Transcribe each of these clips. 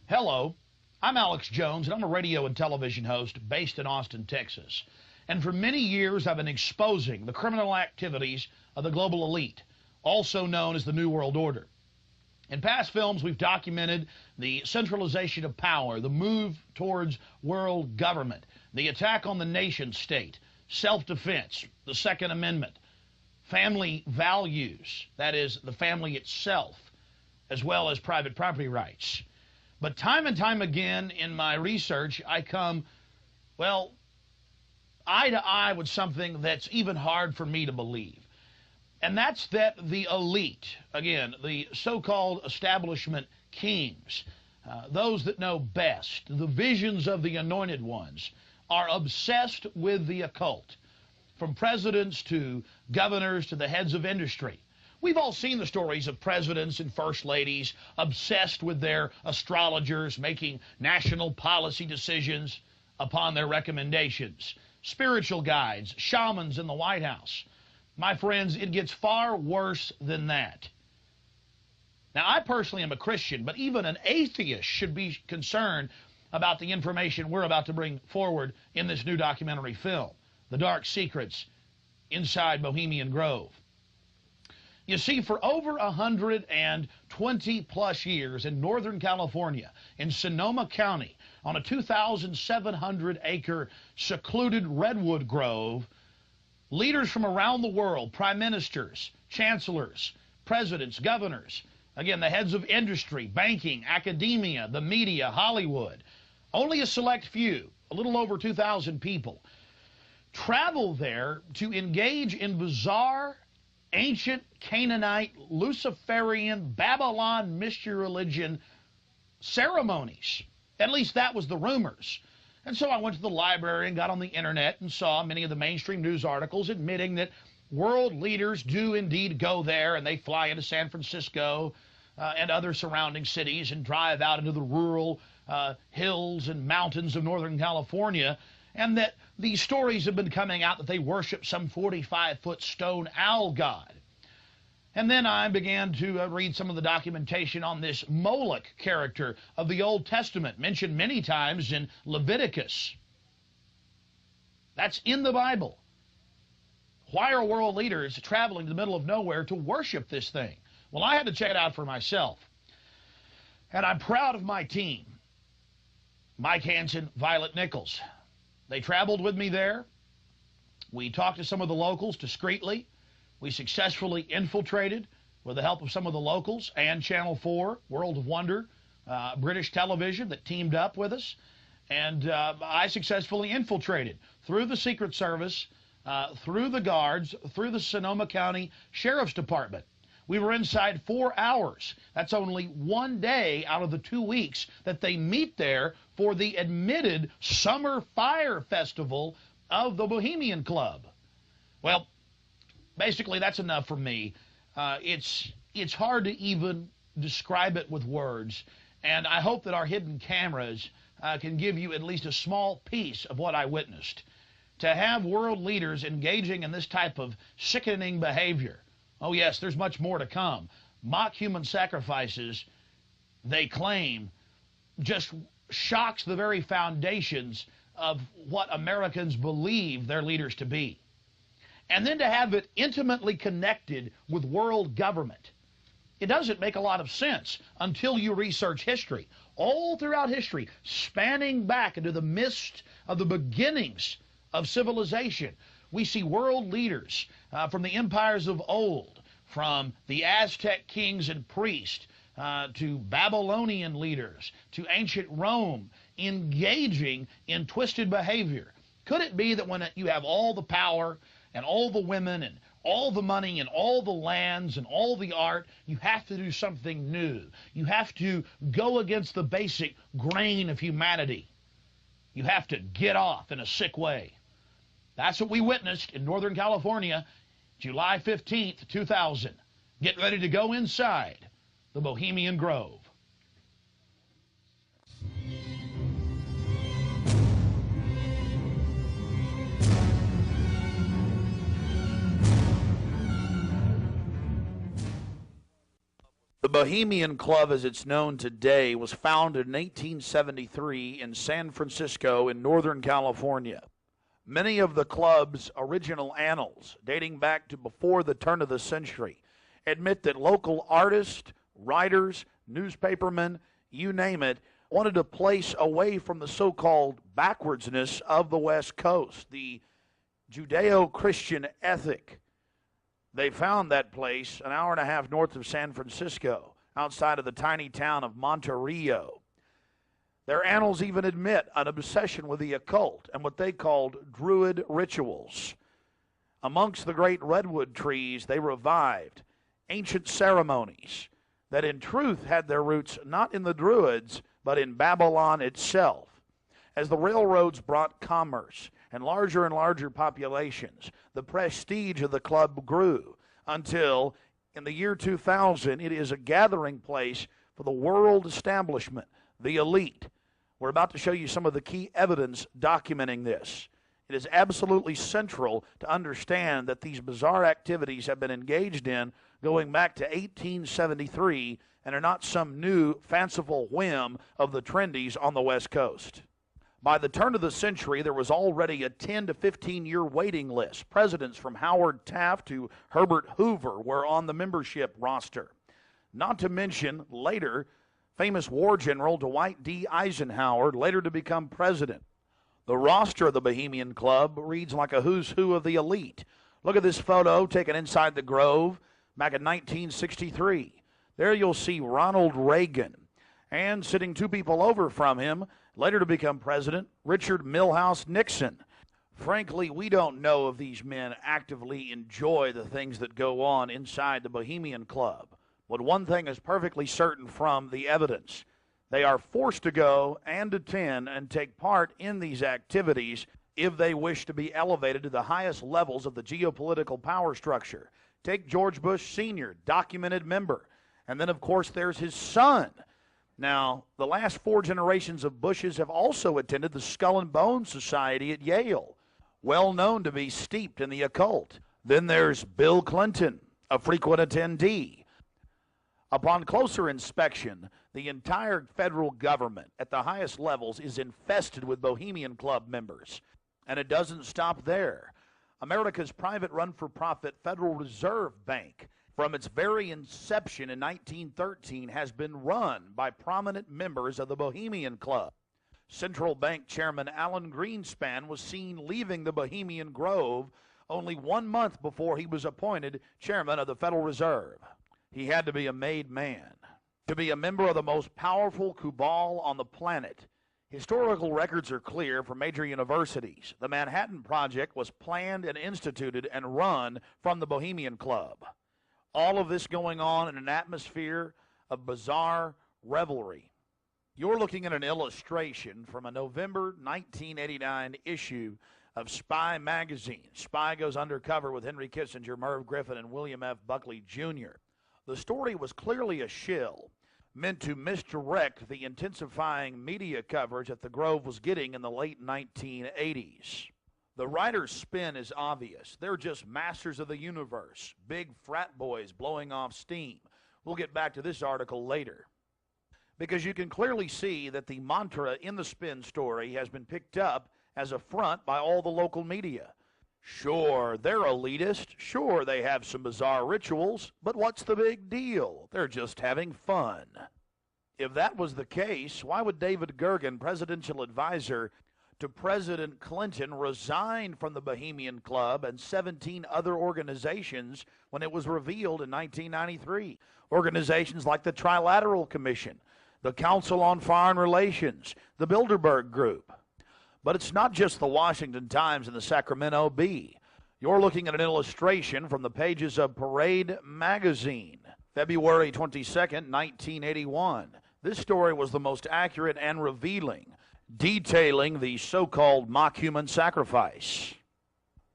Hello, I'm Alex Jones, and I'm a radio and television host based in Austin, Texas. And for many years, I've been exposing the criminal activities of the global elite, also known as the New World Order. In past films, we've documented the centralization of power, the move towards world government, the attack on the nation state, self-defense, the Second Amendment, family values, that is, the family itself, as well as private property rights. But time and time again in my research, I come, well, eye to eye with something that's even hard for me to believe. And that's that the elite, again, the so-called establishment kings, those that know best, the visions of the anointed ones, are obsessed with the occult, from presidents to governors to the heads of industry. We've all seen the stories of presidents and first ladies obsessed with their astrologers making national policy decisions upon their recommendations, spiritual guides, shamans in the White House. My friends, it gets far worse than that. Now, I personally am a Christian, but even an atheist should be concerned about the information we're about to bring forward in this new documentary film, The Dark Secrets Inside Bohemian Grove. You see, for over 120-plus years in Northern California, in Sonoma County, on a 2,700-acre secluded redwood grove, leaders from around the world, prime ministers, chancellors, presidents, governors, again, the heads of industry, banking, academia, the media, Hollywood, only a select few, a little over 2,000 people, travel there to engage in bizarre, ancient Canaanite, Luciferian, Babylon mystery religion ceremonies. At least that was the rumors. And so I went to the library and got on the internet and saw many of the mainstream news articles admitting that world leaders do indeed go there, and they fly into San Francisco and other surrounding cities and drive out into the rural hills and mountains of Northern California, and that these stories have been coming out that they worship some 45-foot stone owl god. And then I began to read some of the documentation on this Moloch character of the Old Testament, mentioned many times in Leviticus. That's in the Bible. Why are world leaders traveling to the middle of nowhere to worship this thing? Well, I had to check it out for myself. And I'm proud of my team. Mike Hansen, Violet Nichols. They traveled with me there. We talked to some of the locals discreetly. We successfully infiltrated, with the help of some of the locals and Channel 4, World of Wonder, British television that teamed up with us. And I successfully infiltrated through the Secret Service, through the guards, through the Sonoma County Sheriff's Department. We were inside 4 hours. That's only one day out of the 2 weeks that they meet there for the admitted Summer Fire Festival of the Bohemian Club. Well, basically, that's enough for me. It's hard to even describe it with words, and I hope that our hidden cameras can give you at least a small piece of what I witnessed. To have world leaders engaging in this type of sickening behavior, oh yes, there's much more to come. Mock human sacrifices, they claim, just shocks the very foundations of what Americans believe their leaders to be. And then to have it intimately connected with world government. It doesn't make a lot of sense until you research history. All throughout history, spanning back into the midst of the beginnings of civilization, we see world leaders from the empires of old, from the Aztec kings and priests, to Babylonian leaders, to ancient Rome, engaging in twisted behavior. Could it be that when you have all the power and all the women and all the money and all the lands and all the art, you have to do something new? You have to go against the basic grain of humanity. You have to get off in a sick way. That's what we witnessed in Northern California, July 15th, 2000. Get ready to go inside the Bohemian Grove. The Bohemian Club, as it's known today, was founded in 1873 in San Francisco in Northern California. Many of the club's original annals, dating back to before the turn of the century, admit that local artists, writers, newspapermen, you name it, wanted a place away from the so-called backwardsness of the West Coast, the Judeo-Christian ethic. They found that place an hour and a half north of San Francisco, outside of the tiny town of Monterey. Their annals even admit an obsession with the occult and what they called Druid rituals. Amongst the great redwood trees, they revived ancient ceremonies that in truth had their roots not in the Druids, but in Babylon itself. As the railroads brought commerce and larger populations, the prestige of the club grew until, in the year 2000, it is a gathering place for the world establishment, the elite. We're about to show you some of the key evidence documenting this. It is absolutely central to understand that these bizarre activities have been engaged in going back to 1873 and are not some new fanciful whim of the trendies on the West Coast. By the turn of the century, there was already a 10 to 15-year waiting list. Presidents from Howard Taft to Herbert Hoover were on the membership roster. Not to mention, later, famous war general Dwight D. Eisenhower, later to become president. The roster of the Bohemian Club reads like a who's who of the elite. Look at this photo taken inside the Grove back in 1963. There you'll see Ronald Reagan, and sitting two people over from him, later to become president, Richard Milhous Nixon. Frankly, we don't know if these men actively enjoy the things that go on inside the Bohemian Club. But one thing is perfectly certain from the evidence. They are forced to go and attend and take part in these activities if they wish to be elevated to the highest levels of the geopolitical power structure. Take George Bush Sr., documented member. And then, of course, there's his son. Now, the last 4 generations of Bushes have also attended the Skull and Bones Society at Yale, well known to be steeped in the occult. Then there's Bill Clinton, a frequent attendee. Upon closer inspection, the entire federal government at the highest levels is infested with Bohemian Club members. And it doesn't stop there. America's private run-for-profit Federal Reserve Bank, from its very inception in 1913, has been run by prominent members of the Bohemian Club. Central Bank Chairman Alan Greenspan was seen leaving the Bohemian Grove only 1 month before he was appointed chairman of the Federal Reserve. He had to be a made man to be a member of the most powerful cabal on the planet. Historical records are clear from major universities. The Manhattan Project was planned and instituted and run from the Bohemian Club. All of this going on in an atmosphere of bizarre revelry. You're looking at an illustration from a November 1989 issue of Spy magazine. Spy goes undercover with Henry Kissinger, Merv Griffin, and William F. Buckley Jr. The story was clearly a shill, meant to misdirect the intensifying media coverage that the Grove was getting in the late 1980s. The writer's spin is obvious. They're just masters of the universe, big frat boys blowing off steam. We'll get back to this article later, because you can clearly see that the mantra in the spin story has been picked up as a front by all the local media. Sure, they're elitist. Sure, they have some bizarre rituals, but what's the big deal? They're just having fun. If that was the case, why would David Gergen, presidential advisor to President Clinton, resign from the Bohemian Club and 17 other organizations when it was revealed in 1993? Organizations like the Trilateral Commission, the Council on Foreign Relations, the Bilderberg Group. But it's not just the Washington Times and the Sacramento Bee. You're looking at an illustration from the pages of Parade magazine, February 22nd, 1981. This story was the most accurate and revealing, detailing the so-called mock human sacrifice.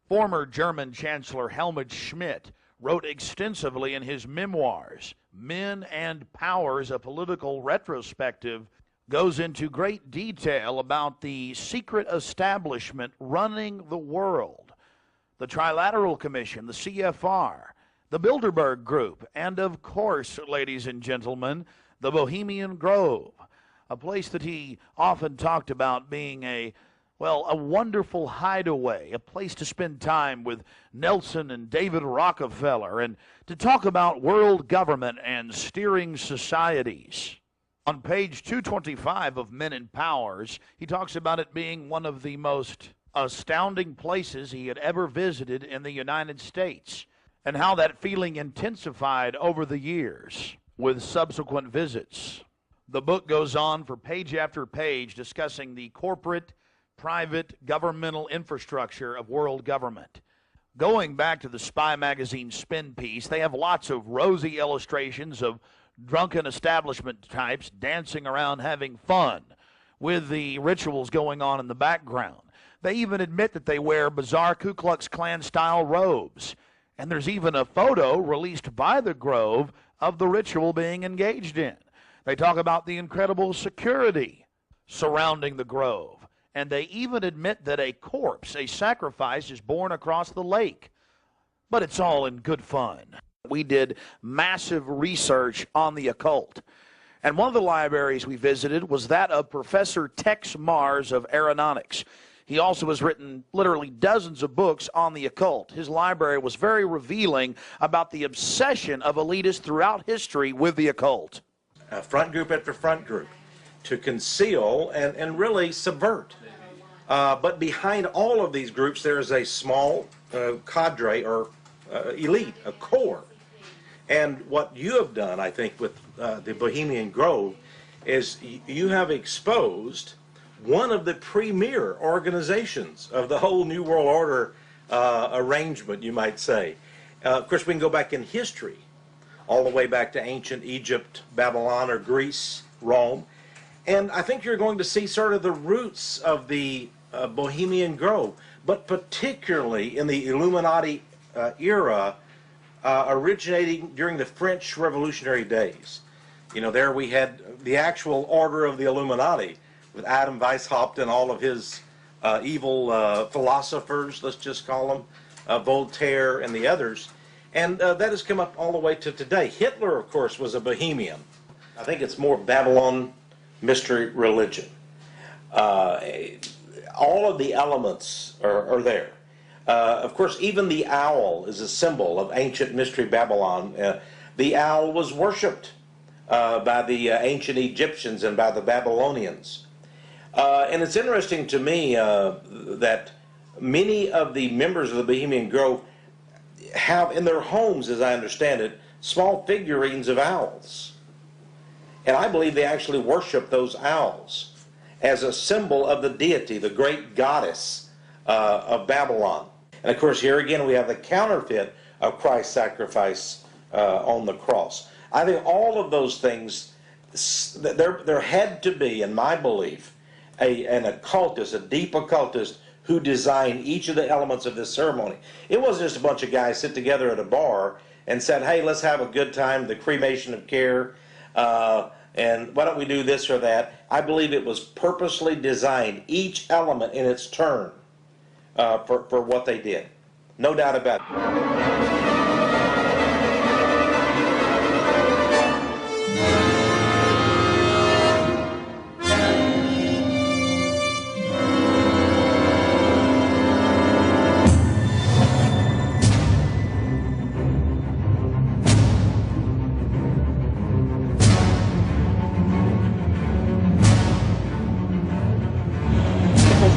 Former German Chancellor Helmut Schmidt wrote extensively in his memoirs, Men and Powers, a Political Retrospective, goes into great detail about the secret establishment running the world, the Trilateral Commission, the CFR, the Bilderberg Group, and of course, ladies and gentlemen, the Bohemian Grove, a place that he often talked about being a wonderful hideaway, a place to spend time with Nelson and David Rockefeller, and to talk about world government and steering societies. On page 225 of Men and Powers, he talks about it being one of the most astounding places he had ever visited in the United States, and how that feeling intensified over the years with subsequent visits. The book goes on for page after page discussing the corporate, private, governmental infrastructure of world government. Going back to the Spy magazine spin piece, they have lots of rosy illustrations of drunken establishment types dancing around having fun with the rituals going on in the background. They even admit that they wear bizarre Ku Klux Klan style robes. And there's even a photo released by the Grove of the ritual being engaged in. They talk about the incredible security surrounding the Grove. And they even admit that a corpse, a sacrifice, is borne across the lake. But it's all in good fun. We did massive research on the occult. And one of the libraries we visited was that of Professor Tex Mars of Aeronautics. He also has written literally dozens of books on the occult. His library was very revealing about the obsession of elitists throughout history with the occult. Front group after front group to conceal and really subvert. But behind all of these groups, there is a small cadre or elite, a core. And what you have done, I think, with the Bohemian Grove is you have exposed one of the premier organizations of the whole New World Order arrangement, you might say. Of course, we can go back in history, all the way back to ancient Egypt, Babylon, or Greece, Rome. And I think you're going to see sort of the roots of the Bohemian Grove, but particularly in the Illuminati era, originating during the French Revolutionary days. You know, there we had the actual order of the Illuminati with Adam Weishaupt and all of his evil philosophers, let's just call them, Voltaire and the others. And that has come up all the way to today. Hitler, of course, was a Bohemian. I think it's more Babylon mystery religion. All of the elements are there. Of course, even the owl is a symbol of ancient mystery Babylon. The owl was worshipped by the ancient Egyptians and by the Babylonians. And it's interesting to me that many of the members of the Bohemian Grove have in their homes, as I understand it, small figurines of owls. And I believe they actually worship those owls as a symbol of the deity, the great goddess of Babylon. And of course, here again we have the counterfeit of Christ's sacrifice on the cross. I think all of those things, there had to be, in my belief, an occultist, a deep occultist, who designed each of the elements of this ceremony. It wasn't just a bunch of guys sit together at a bar and said, hey, let's have a good time, the cremation of care, and why don't we do this or that. I believe it was purposely designed, each element in its turn, for what they did. No doubt about it.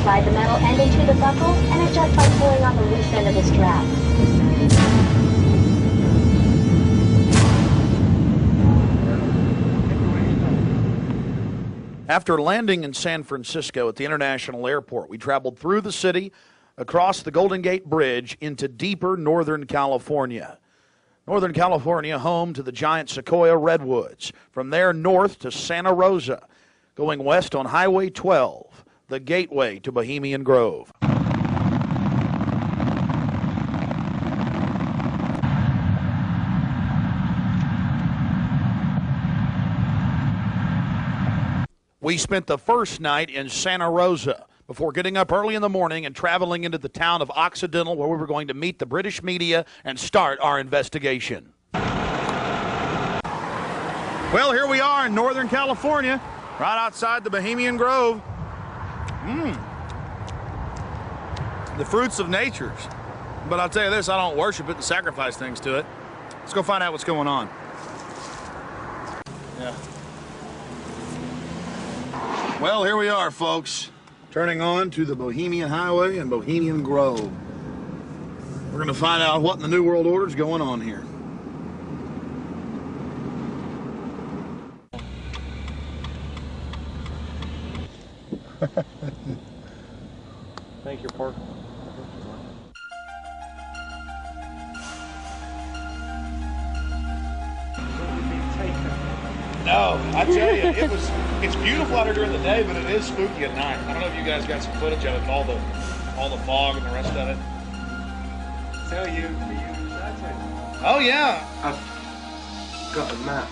Slide the metal end into the buckle and adjust by pulling on the loose end of the strap. After landing in San Francisco at the International Airport, we traveled through the city, across the Golden Gate Bridge, into deeper Northern California. Northern California, home to the giant Sequoia redwoods. From there north to Santa Rosa, going west on Highway 12. The gateway to Bohemian Grove. We spent the first night in Santa Rosa before getting up early in the morning and traveling into the town of Occidental, where we were going to meet the British media and start our investigation. Well, here we are in Northern California, right outside the Bohemian Grove. The fruits of nature's. But I'll tell you this, I don't worship it and sacrifice things to it. Let's go find out what's going on. Yeah. Well, here we are, folks. Turning on to the Bohemian Highway and Bohemian Grove. We're going to find out what in the New World Order is going on here. Thank you, Park. No, I tell you, it's beautiful out here during the day, but it is spooky at night. I don't know if you guys got some footage of it, all the fog and the rest of it. So you excited? Oh yeah. I've got a map.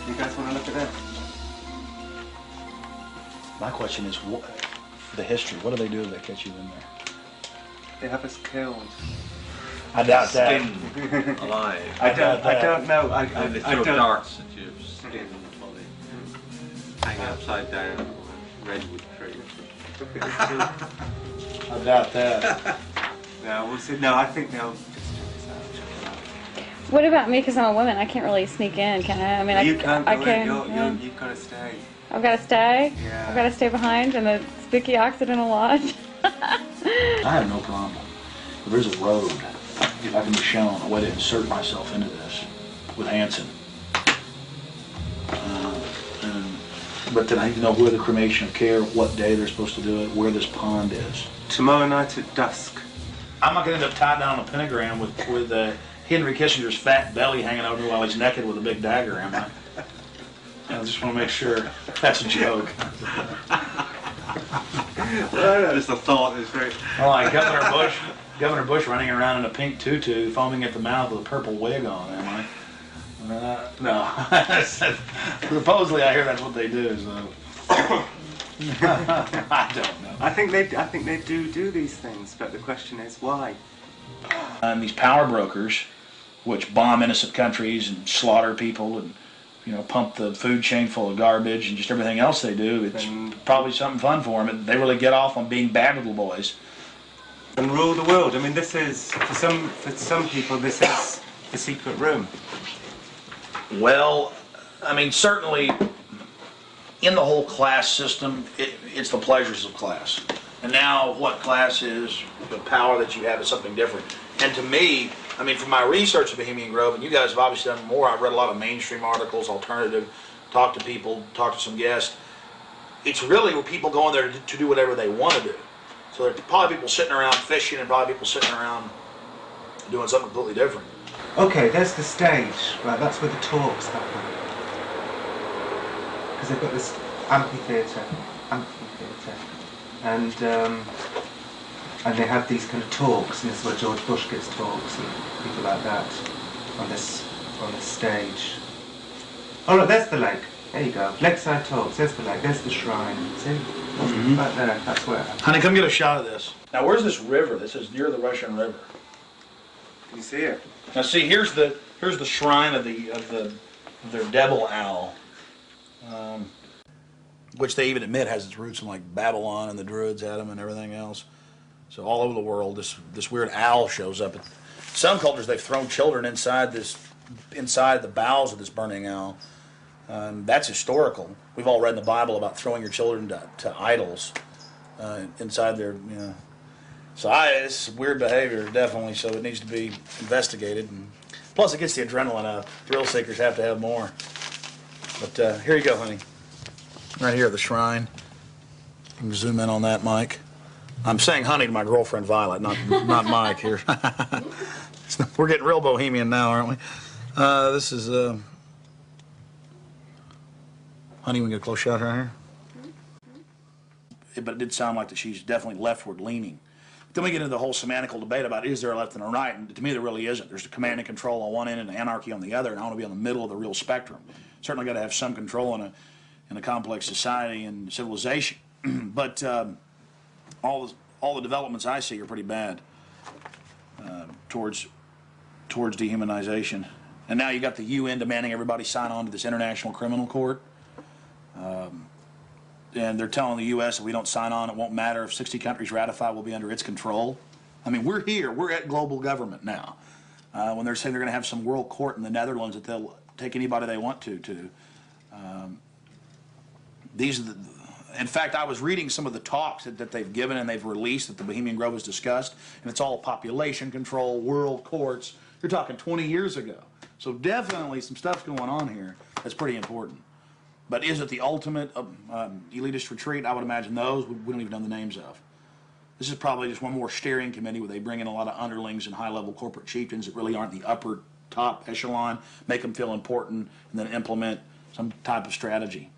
You guys want to look at that? My question is, what, the history, what do they do if they catch you in there? They have us killed. I doubt that. Skinned alive. I don't know. And they I throw don't. darts at you, skin and body. Hang upside down on a redwood tree. I doubt that. No, we'll see. No, I think they'll just What about me? Because I'm a woman, I can't really sneak in, can I? I mean, you can't I go can. in. You've got to stay. I've got to stay. Yeah. I've got to stay behind in the spooky Occidental Lodge. I have no problem. If there's a road, if I can be shown a way to insert myself into this with Hanson. But then I need to know where the cremation of care, what day they're supposed to do it, where this pond is. Tomorrow night at dusk. I'm not going to end up tied down on a pentagram with Henry Kissinger's fat belly hanging over while he's naked with a big dagger, am I? I just want to make sure that's a joke. Just a thought. It's very. Oh, like Governor Bush running around in a pink tutu, foaming at the mouth with a purple wig on, am I? No. Supposedly I hear that's what they do, so. I don't know. I think they do these things, but the question is why. And these power brokers, which bomb innocent countries and slaughter people and, you know, pump the food chain full of garbage and just everything else they do, it's probably something fun for them. They really get off on being bad little boys. And rule the world. I mean, this is for some people. This is the secret room. Well, I mean, certainly in the whole class system, it's the pleasures of class. And now what class is, the power that you have is something different. And to me, I mean, from my research of Bohemian Grove, and you guys have obviously done more, I've read a lot of mainstream articles, alternative, talked to people, talked to some guests. It's really where people go in there to do whatever they want to do. So there's probably people sitting around fishing and probably people sitting around doing something completely different. Okay, there's the stage. Right, that's where the talks happen. Because they've got this amphitheatre, and they have these kind of talks, and this is where George Bush gives talks and people like that on this stage. Oh look, there's the lake. There you go. Lakeside talks. There's the lake. There's the shrine. See? Right there. That's where. Honey, come get a shot of this. Now, where's this river? This is near the Russian River. Can you see it? Now, see, here's the shrine of their devil owl, which they even admit has its roots in like Babylon, and the Druids had them and everything else. So all over the world, this weird owl shows up. Some cultures, they've thrown children inside the bowels of this burning owl. That's historical. We've all read in the Bible about throwing your children to idols inside their, you know. So it's weird behavior, definitely, so it needs to be investigated. And plus, it gets the adrenaline up. Thrill seekers have to have more. But here you go, honey. Right here at the shrine. You can zoom in on that, Mike. I'm saying honey to my girlfriend, Violet, not Mike here. We're getting real bohemian now, aren't we? This is... Honey, we get a close shot right here. But it did sound like that she's definitely leftward leaning. Then we get into the whole semantical debate about is there a left and a right, and to me there really isn't. There's a command and control on one end and anarchy on the other, and I want to be on the middle of the real spectrum. Certainly got to have some control in a complex society and civilization. But all the developments I see are pretty bad towards dehumanization. And now you got the UN demanding everybody sign on to this International Criminal Court. And they're telling the U.S. if we don't sign on, it won't matter. If 60 countries ratify, we'll be under its control. I mean, we're here. We're at global government now. When they're saying they're going to have some world court in the Netherlands that they'll take anybody they want to. These are in fact, I was reading some of the talks that they've given and they've released that the Bohemian Grove has discussed, and it's all population control, world courts. You're talking 20 years ago. So definitely some stuff going on here that's pretty important. But is it the ultimate elitist retreat? I would imagine those we don't even know the names of. This is probably just one more steering committee where they bring in a lot of underlings and high-level corporate chieftains that really aren't the upper top echelon, make them feel important, and then implement some type of strategy.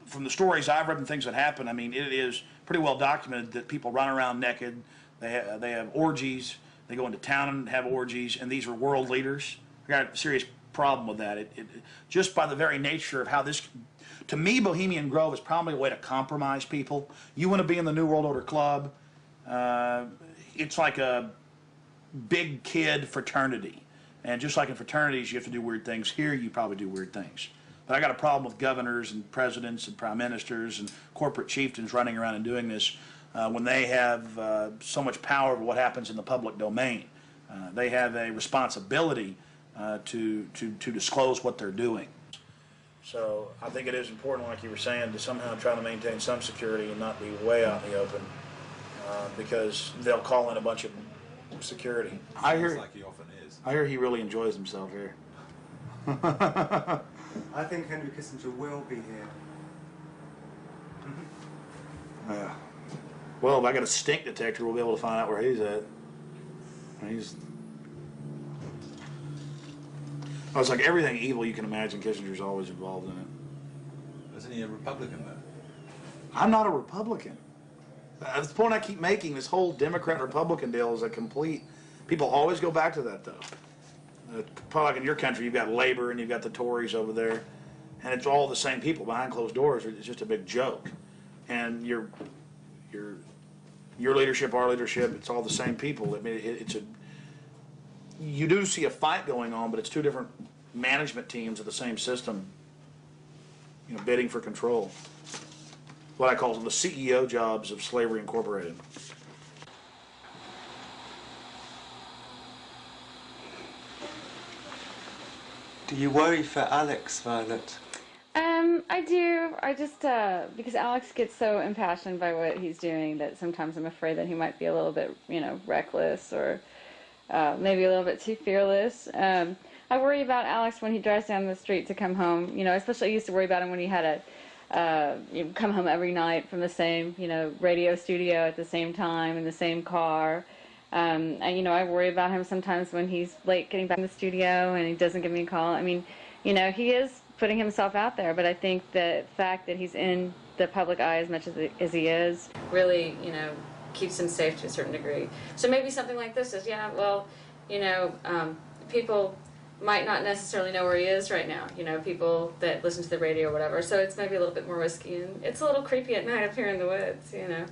From the stories I've read and things that happen, I mean, it is pretty well documented that people run around naked, they have orgies, they go into town and have orgies, and these are world leaders. I got a serious problem with that. Just by the very nature of how this, to me, Bohemian Grove is probably a way to compromise people. You want to be in the New World Order Club, it's like a big kid fraternity. And just like in fraternities, you have to do weird things. Here, you probably do weird things. But I got a problem with governors and presidents and prime ministers and corporate chieftains running around and doing this when they have so much power over what happens in the public domain. They have a responsibility to disclose what they're doing. So I think it is important, like you were saying, to somehow try to maintain some security and not be way out in the open because they'll call in a bunch of security. I hear, like he often is. I hear he really enjoys himself here. I think Henry Kissinger will be here. Yeah. Well, if I got a stink detector, we'll be able to find out where he's at. Oh, it's like everything evil you can imagine, Kissinger's always involved in it. Isn't he a Republican, though? I'm not a Republican. That's the point I keep making. This whole Democrat-Republican deal is a complete... People always go back to that, though. Probably like in your country, you've got Labor and you've got the Tories over there, and it's all the same people behind closed doors. It's just a big joke. And your leadership, our leadership, it's all the same people. I mean, you do see a fight going on, but it's two different management teams of the same system, you know, bidding for control. What I call the CEO jobs of Slavery Incorporated. Do you worry for Alex, Violet? I do. I just, because Alex gets so impassioned by what he's doing that sometimes I'm afraid that he might be a little bit, you know, reckless or maybe a little bit too fearless. I worry about Alex when he drives down the street to come home, you know, especially I used to worry about him when he had you know, come home every night from the same, you know, radio studio at the same time in the same car. You know, I worry about him sometimes when he's late getting back in the studio and he doesn't give me a call. I mean, you know, he is putting himself out there, but I think the fact that he's in the public eye as much as he is really, you know, keeps him safe to a certain degree. So maybe something like this is, yeah, well, you know, people might not necessarily know where he is right now, you know, people that listen to the radio or whatever, so it's maybe a little bit more risky, and it's a little creepy at night up here in the woods, you know.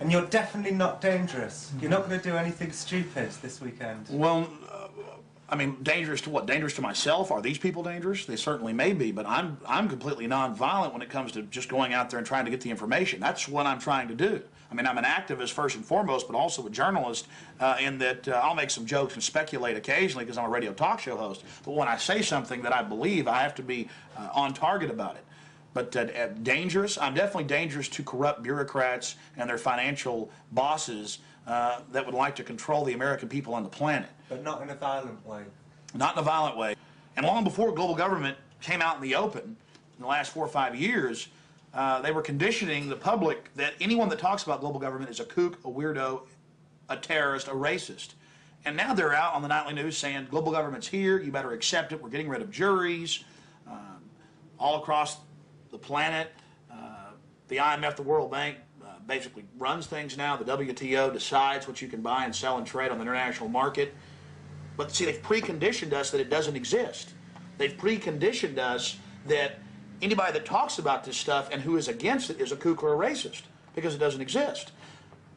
And you're definitely not dangerous. You're not going to do anything stupid this weekend. Well, I mean, dangerous to what? Dangerous to myself? Are these people dangerous? They certainly may be, but I'm completely nonviolent when it comes to just going out there and trying to get the information. That's what I'm trying to do. I mean, I'm an activist first and foremost, but also a journalist in that I'll make some jokes and speculate occasionally because I'm a radio talk show host. But when I say something that I believe, I have to be on target about it. But dangerous? I'm definitely dangerous to corrupt bureaucrats and their financial bosses that would like to control the American people on the planet. But not in a violent way. Not in a violent way. And long before global government came out in the open, in the last 4 or 5 years, they were conditioning the public that anyone that talks about global government is a kook, a weirdo, a terrorist, a racist. And now they're out on the nightly news saying global government's here, you better accept it, we're getting rid of juries all across the planet. The IMF, the World Bank, basically runs things now. The WTO decides what you can buy and sell and trade on the international market. But see, they've preconditioned us that it doesn't exist. They've preconditioned us that anybody that talks about this stuff and who is against it is a kook or a racist because it doesn't exist.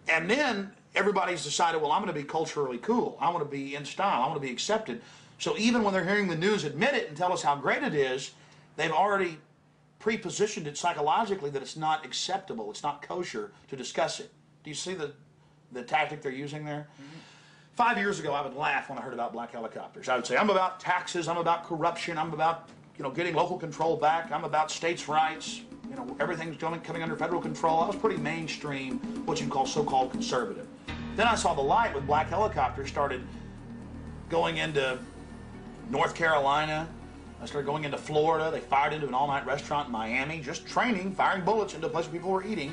And then everybody's decided, well, I'm going to be culturally cool. I want to be in style. I want to be accepted. So even when they're hearing the news admit it and tell us how great it is, they've already pre-positioned it psychologically that it's not acceptable, it's not kosher to discuss it. Do you see the tactic they're using there? Mm-hmm. 5 years ago, I would laugh when I heard about black helicopters. I would say, I'm about taxes, I'm about corruption, I'm about, you know, getting local control back, I'm about states' rights, you know, everything's coming under federal control. I was pretty mainstream, what you'd call so-called conservative. Then I saw the light when black helicopters started going into North Carolina. I started going into Florida. They fired into an all-night restaurant in Miami, just training, firing bullets into a place where people were eating.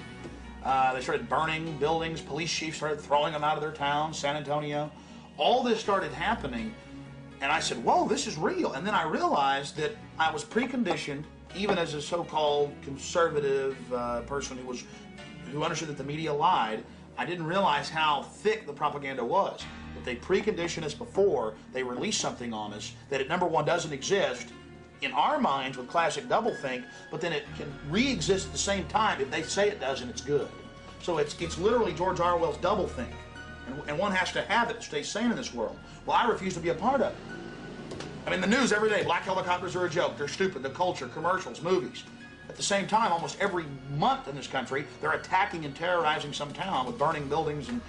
They started burning buildings. Police chiefs started throwing them out of their towns, San Antonio. All this started happening, and I said, whoa, this is real. And then I realized that I was preconditioned, even as a so-called conservative person who understood that the media lied. I didn't realize how thick the propaganda was. That they preconditioned us before they release something on us, that it, number one, doesn't exist in our minds with classic doublethink, but then it can re-exist at the same time if they say it does and it's good. So it's literally George Orwell's doublethink, and one has to have it to stay sane in this world. Well, I refuse to be a part of it. I mean, the news every day, black helicopters are a joke, they're stupid, the culture, commercials, movies. At the same time, almost every month in this country, they're attacking and terrorizing some town with burning buildings and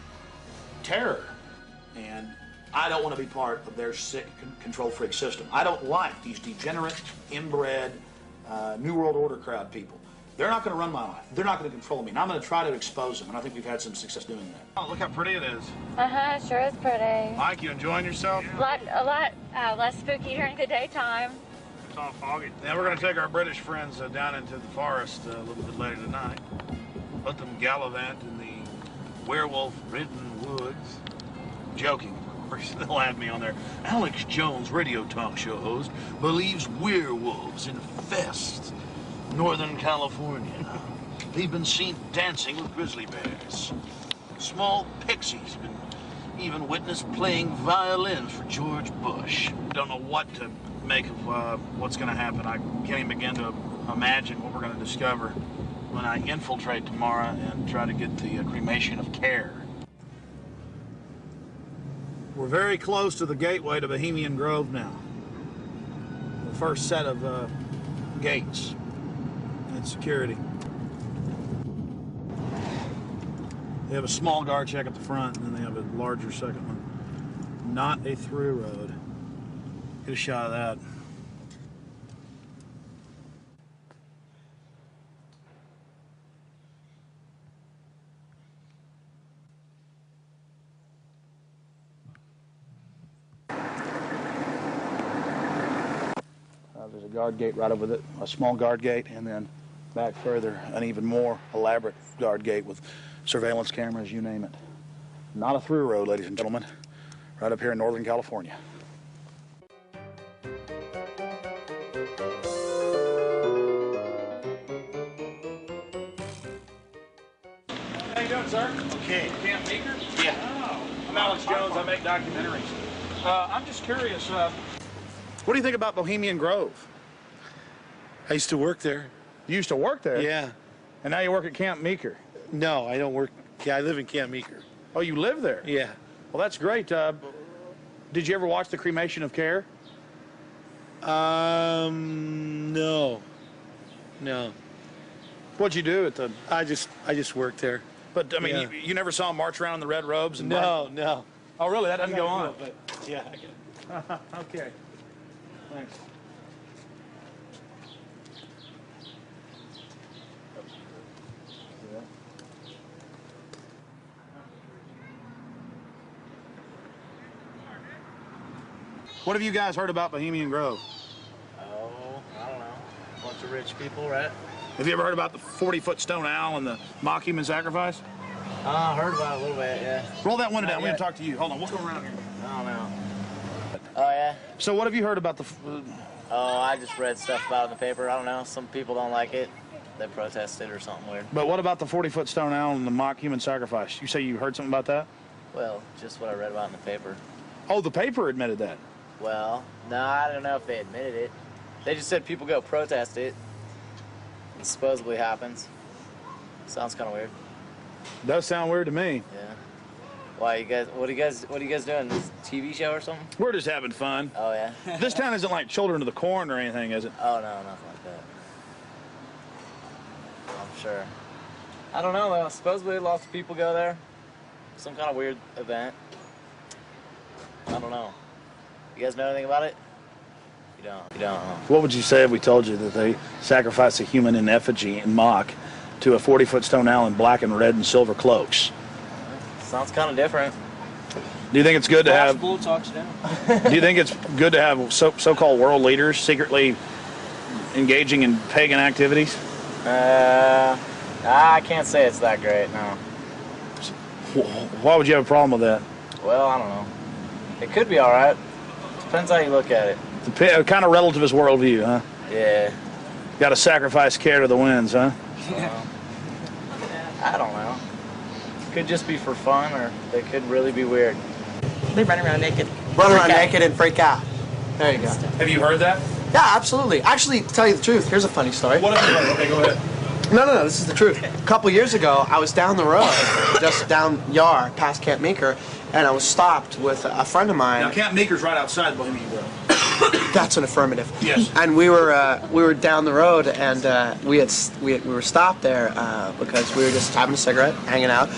terror. And I don't want to be part of their sick control freak system. I don't like these degenerate, inbred, New World Order crowd people. They're not going to run my life. They're not going to control me. And I'm going to try to expose them. And I think we've had some success doing that. Oh, look how pretty it is. Uh-huh, sure is pretty. Mike, you enjoying yourself? A lot less spooky during the daytime. It's all foggy. Now we're going to take our British friends down into the forest a little bit later tonight. Let them gallivant in the werewolf-ridden woods. Joking, of course. They'll add me on there. Alex Jones, radio talk show host, believes werewolves infest Northern California. They've been seen dancing with grizzly bears. Small pixies have been even witnessed playing violins for George Bush. Don't know what to make of what's going to happen. I can't even begin to imagine what we're going to discover when I infiltrate tomorrow and try to get the cremation of care. We're very close to the gateway to Bohemian Grove now. The first set of gates and security. They have a small guard check at the front, and then they have a larger second one. Not a through road. Get a shot of that. There's a guard gate right over it, a small guard gate, and then back further, an even more elaborate guard gate with surveillance cameras, you name it. Not a through road, ladies and gentlemen. Right up here in Northern California. How you doing, sir? Okay. Camp Meeker? Yeah. Oh, I'm Alex Jones. I make documentaries. I'm just curious. What do you think about Bohemian Grove? I used to work there. You used to work there? Yeah. And now you work at Camp Meeker? No, I don't work. Yeah, I live in Camp Meeker. Oh, you live there? Yeah. Well, that's great. Did you ever watch the cremation of care? No. No. What'd you do at the? I just worked there. But I mean, Yeah. you never saw them march around in the red robes and No. Oh, really? That doesn't go on. But yeah. Okay. Thanks. What have you guys heard about Bohemian Grove? Oh, I don't know. Bunch of rich people, right? Have you ever heard about the 40-foot stone owl and the mock human sacrifice? I heard about it a little bit, yeah. Roll that window down. Not We're going yet. to talk to you. Hold on. We'll go around here. I don't know. Oh, yeah? So what have you heard about the... Oh, I just read stuff about it in the paper. I don't know. Some people don't like it. They protested or something weird. But what about the 40-foot stone owl and the mock human sacrifice? You say you heard something about that? Well, just what I read about in the paper. Oh, the paper admitted that. Well, no, I don't know if they admitted it. They just said people go protest it. It supposedly happens. Sounds kind of weird. Does sound weird to me. Yeah. Why, you guys, what are you guys doing? This TV show or something? We're just having fun. Oh, yeah? This town isn't like Children of the Corn or anything, is it? Oh, no, nothing like that. I'm sure. I don't know, though. Supposedly lots of people go there. Some kind of weird event. I don't know. You guys know anything about it? You don't. You don't, huh? What would you say if we told you that they sacrifice a human in effigy in mock to a 40-foot stone owl in black and red and silver cloaks? Sounds kind of different. Do you think it's good to have... Possible, talks down. Do you think it's good to have so-called world leaders secretly engaging in pagan activities? I can't say it's that great, no. Why would you have a problem with that? Well, I don't know. It could be all right. Depends how you look at it. It's kind of relativist worldview, huh? Yeah. Got to sacrifice care to the winds, huh? Well, I don't know. Could just be for fun, or they could really be weird. They run around naked. Run around naked and freak out. There you go. Have you heard that? Yeah, absolutely. Actually, to tell you the truth, here's a funny story. What have you heard? Okay, go ahead. No, this is the truth. A couple years ago, I was down the road, just down yard, past Camp Meeker, and I was stopped with a friend of mine. Now, Camp Meeker's right outside Bohemian Grove. That's an affirmative. Yes. And we were down the road, and we were stopped there because we were just having a cigarette, hanging out,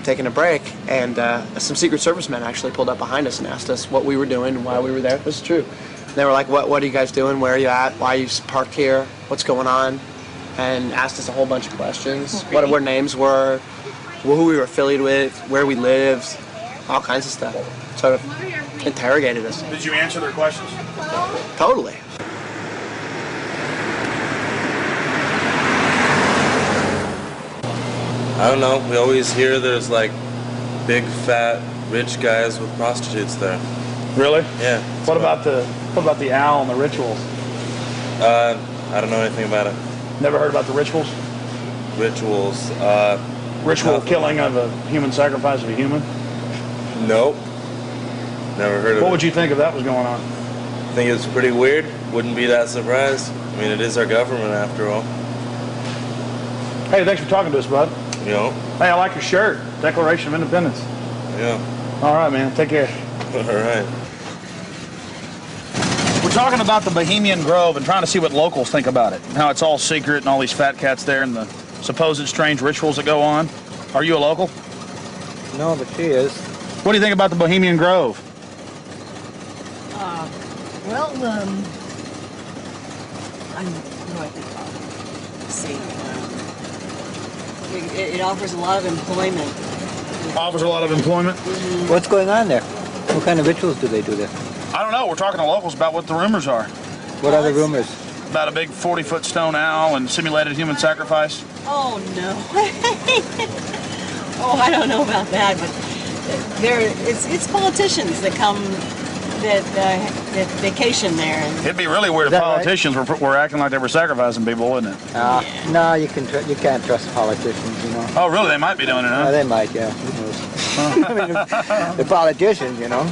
taking a break, and some Secret Service men actually pulled up behind us and asked us what we were doing, why we were there. This is true. And they were like, "What are you guys doing? Where are you at? Why are you parked here? What's going on?" And asked us a whole bunch of questions. What our names were, who we were affiliated with, where we lived, all kinds of stuff. Sort of interrogated us. Did you answer their questions? Totally. I don't know. We always hear there's like big, fat, rich guys with prostitutes there. Really? Yeah. What about the owl and the rituals? I don't know anything about it. Never heard about the rituals? Rituals. Ritual killing of a human sacrifice of a human? Nope. Never heard of it. What would you think if that was going on? I think it's pretty weird. Wouldn't be that surprised. I mean, it is our government after all. Hey, thanks for talking to us, bud. You know? Hey, I like your shirt. Declaration of Independence. Yeah. All right, man. Take care. All right. We're talking about the Bohemian Grove and trying to see what locals think about it. How it's all secret and all these fat cats there and the supposed strange rituals that go on. Are you a local? No, but she is. What do you think about the Bohemian Grove? Well, what do I think about it? Let's see. It offers a lot of employment. Offers a lot of employment? Mm-hmm. What's going on there? What kind of rituals do they do there? I don't know. We're talking to locals about what the rumors are. What are the rumors? About a big 40-foot stone owl and simulated human sacrifice. Oh, no. Oh, I don't know about that, but it's politicians that come that vacation there. And It'd be really weird if politicians were acting like they were sacrificing people, wouldn't it? No, you can't trust politicians, you know. Oh, really? They might be doing it, huh? They might, yeah. Who knows? I mean, the politicians, you know.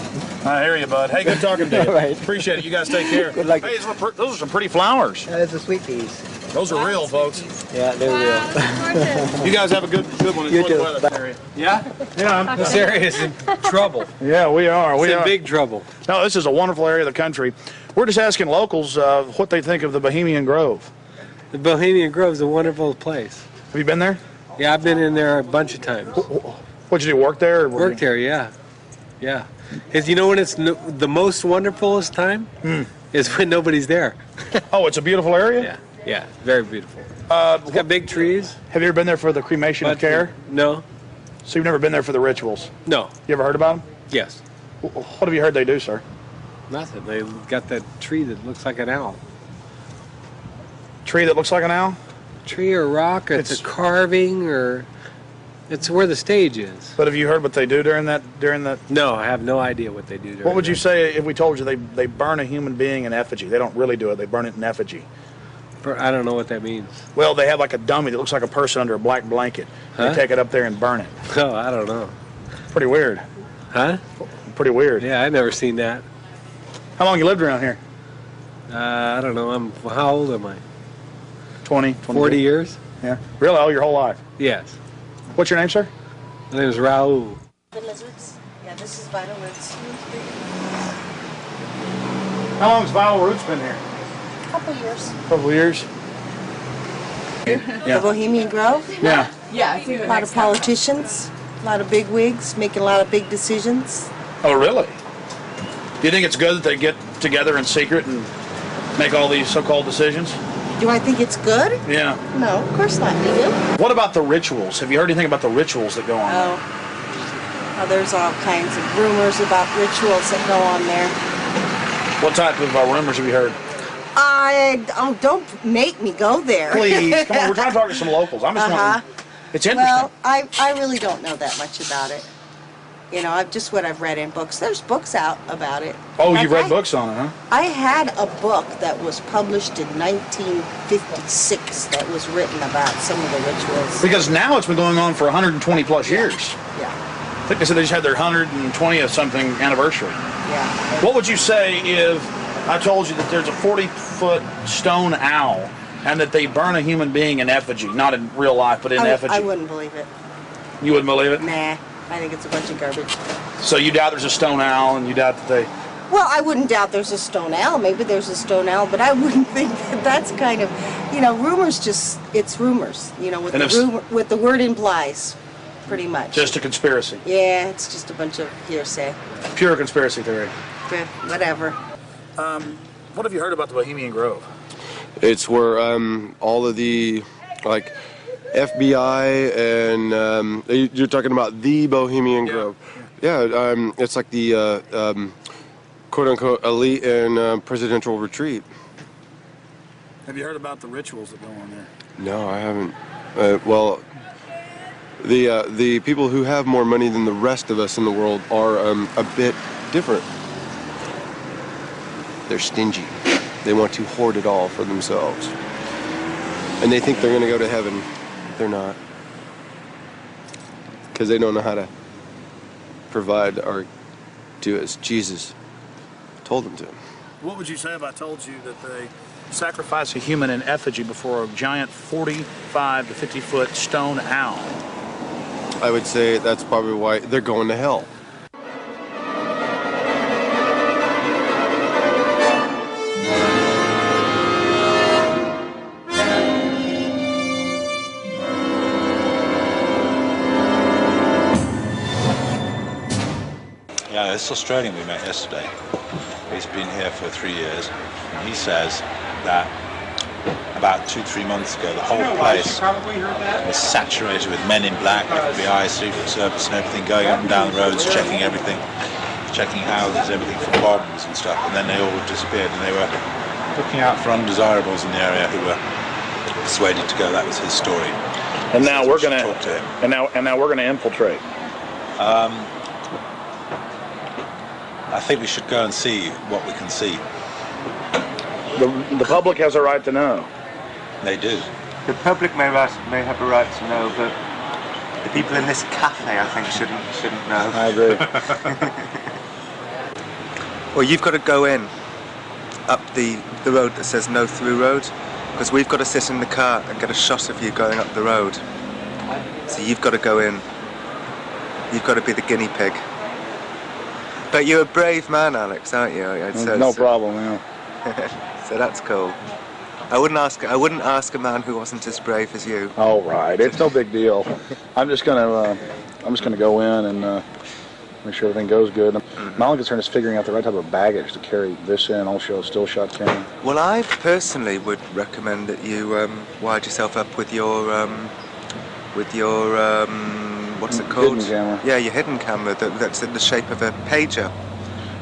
I hear you, bud. Hey, good talking to you. Right. Appreciate it. You guys take care. Good luck. Hey, those are some pretty flowers. Those are sweet peas. Those are real, folks. Yeah, they're real. You guys have a good one. You Enjoy too. the weather area. Yeah, this area is in trouble. Yeah, we are. It's in big trouble. No, this is a wonderful area of the country. We're just asking locals what they think of the Bohemian Grove. The Bohemian Grove is a wonderful place. Have you been there? Yeah, I've been in there a bunch of times. What'd you do, work there? Or Worked there, yeah. Yeah. You know when it's the most wonderfulest time? Is when nobody's there. Oh, it's a beautiful area? Yeah, yeah, very beautiful. It's got big trees. Have you ever been there for the cremation of care? No. So you've never been there for the rituals? No. You ever heard about them? Yes. What have you heard they do, sir? Nothing. They got that tree that looks like an owl. Tree that looks like an owl? Tree or rock, or it's a carving, or it's where the stage is. But have you heard what they do during that? No, I have no idea what they do during What would you say if we told you they burn a human being in effigy? They don't really do it. They burn it in effigy. I don't know what that means. Well, they have like a dummy that looks like a person under a black blanket. Huh? They take it up there and burn it. Oh, I don't know. Pretty weird. Huh? Pretty weird. Yeah, I've never seen that. How long you lived around here? I don't know. How old am I? 20, 40 years? Yeah. Really? Oh, your whole life? Yes. What's your name, sir? My name is Raul. The lizards. Yeah, this is Vital Roots. How long has Vital Roots been here? Couple years. Couple years. The Bohemian Grove. Yeah. Yeah, I see a lot of politicians, a lot of big wigs making a lot of big decisions. Oh, really? Do you think it's good that they get together in secret and make all these so-called decisions? Do I think it's good? Yeah. No, of course not. Do you? What about the rituals? Have you heard anything about the rituals that go on? Oh, there's all kinds of rumors about rituals that go on there. What type of rumors have you heard? Don't make me go there. Please, come on. We're trying to talk to some locals. I'm just wondering. It's interesting. Well, I really don't know that much about it. You know, what I've read in books. There's books out about it. Oh, you've read books on it, huh? I had a book that was published in 1956 that was written about some of the rituals. Because now it's been going on for 120 plus years. Yeah. I think they said they just had their 120th something anniversary. Yeah. What would you say if I told you that there's a 40-foot stone owl and that they burn a human being in effigy, not in real life, but in effigy? I wouldn't believe it. You wouldn't believe it? Nah, I think it's a bunch of garbage. So you doubt there's a stone owl, and you doubt that they... Well, I wouldn't doubt there's a stone owl. Maybe there's a stone owl, but I wouldn't think that that's kind of, rumors it's rumors, what the word implies, pretty much. Just a conspiracy. Yeah, it's just a bunch of hearsay. Pure conspiracy theory. Whatever. What have you heard about the Bohemian Grove? It's where all of the, FBI and you're talking about the Bohemian Grove. Yeah, it's like the quote-unquote elite and presidential retreat. Have you heard about the rituals that go on there? No, I haven't. Well, the people who have more money than the rest of us in the world are a bit different. They're stingy. They want to hoard it all for themselves. And they think they're going to go to heaven. They're not. Because they don't know how to provide or do as Jesus told them to. What would you say if I told you that they sacrifice a human in effigy before a giant 45 to 50-foot stone owl? I would say that's probably why they're going to hell. Yeah, this Australian we met yesterday. He's been here for 3 years. And he says that about 2-3 months ago, the whole place was saturated with men in black, FBI, Secret Service and everything, going up and down the roads, checking everything, checking houses, everything for bombs and stuff. And then they all disappeared, and they were looking out for undesirables in the area who were persuaded to go. That was his story. And now we're going to talk to him. And now we're going to infiltrate. I think we should go and see what we can see. The public has a right to know. They do. The public may have a right to know, but the people in this cafe, I think, shouldn't know. I agree. Well, you've got to go in up the road that says no through road, because we've got to sit in the car and get a shot of you going up the road. So you've got to go in. You've got to be the guinea pig. But you're a brave man, Alex, aren't you? No problem, yeah. So that's cool. I wouldn't ask a man who wasn't as brave as you. All right, it's no big deal. I'm just gonna go in and make sure everything goes good. My only concern is figuring out the right type of baggage to carry this in, also a still shot camera. Well, I personally would recommend that you wired yourself up with your what's it called? Hidden camera. Yeah, your hidden camera that's in the shape of a pager.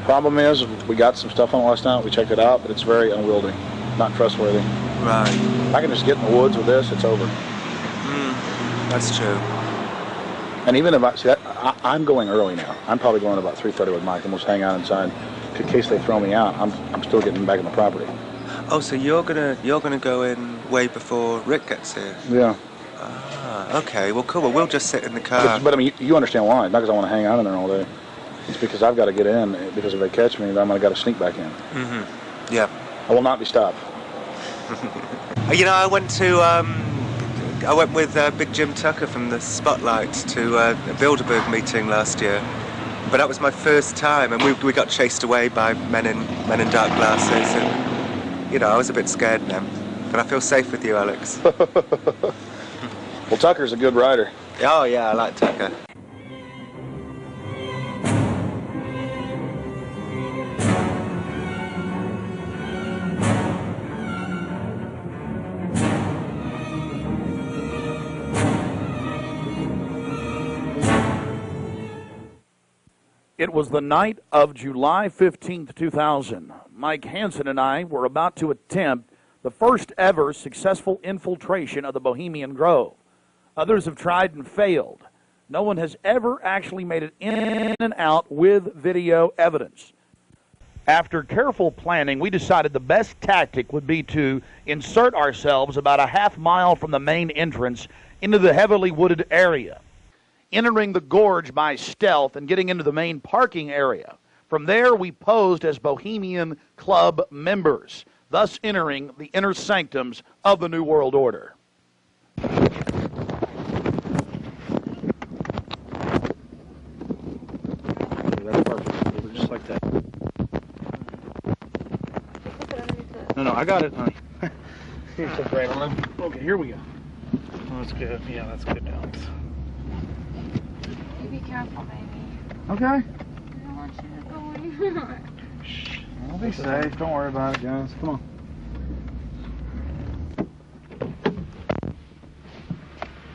Problem is, we got some stuff on it last night. We checked it out, but it's very unwieldy, not trustworthy. Right. If I can just get in the woods with this, it's over. That's true. And even if I'm going early now. I'm probably going about 3:30 with Mike, and we'll just hang out inside. In case they throw me out, I'm still getting back on the property. Oh, so you're gonna go in way before Rick gets here? Yeah. Ah, okay. Well, cool. Well, we'll just sit in the car. But I mean, you understand why? Not because I want to hang out in there all day. It's because I've got to get in. Because if they catch me, then I'm gonna got to sneak back in. Yeah. I will not be stopped. You know, I went with Big Jim Tucker from the Spotlight to a Bilderberg meeting last year. But that was my first time, and we got chased away by men in dark glasses, and you know, I was a bit scared then. But I feel safe with you, Alex. Well, Tucker's a good rider. Oh yeah, I like Tucker. It was the night of July 15th, 2000. Mike Hansen and I were about to attempt the first ever successful infiltration of the Bohemian Grove. Others have tried and failed. No one has ever actually made it in and out with video evidence. After careful planning, we decided the best tactic would be to insert ourselves about a half mile from the main entrance into the heavily wooded area, entering the gorge by stealth and getting into the main parking area. From there, we posed as Bohemian Club members, thus entering the inner sanctums of the New World Order. That's perfect. We're just like that. No, I got it, honey. Here's the right on. Okay, here we go. That's good. Yeah, that's good, Alex. You be careful, baby. Okay. I don't want you to go anywhere. Shh. I'll be safe. Don't worry about it, guys. Come on.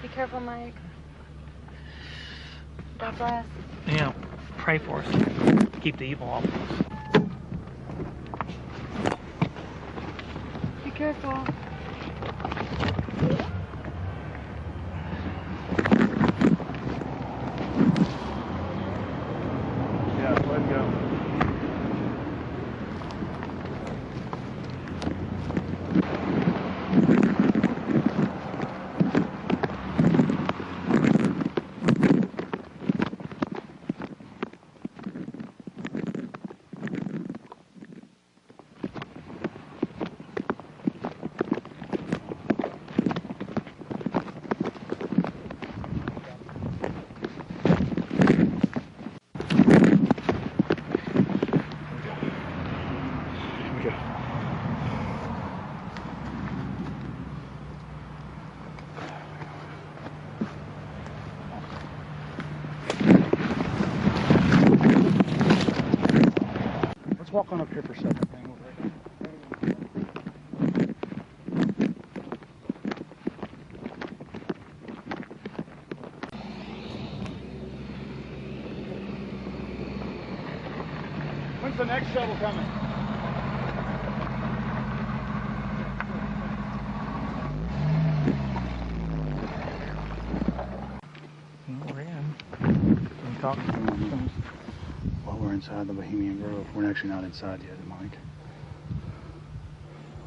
Be careful, Mike. God bless. Yeah, pray for us. Keep the evil off of us. Be careful. Yeah, let it go. Let's walk on up here for a second. When's the next shuttle coming? We're in. Can you talk? Well, we're inside the Bohemian Grove. We're actually not inside yet, Mike.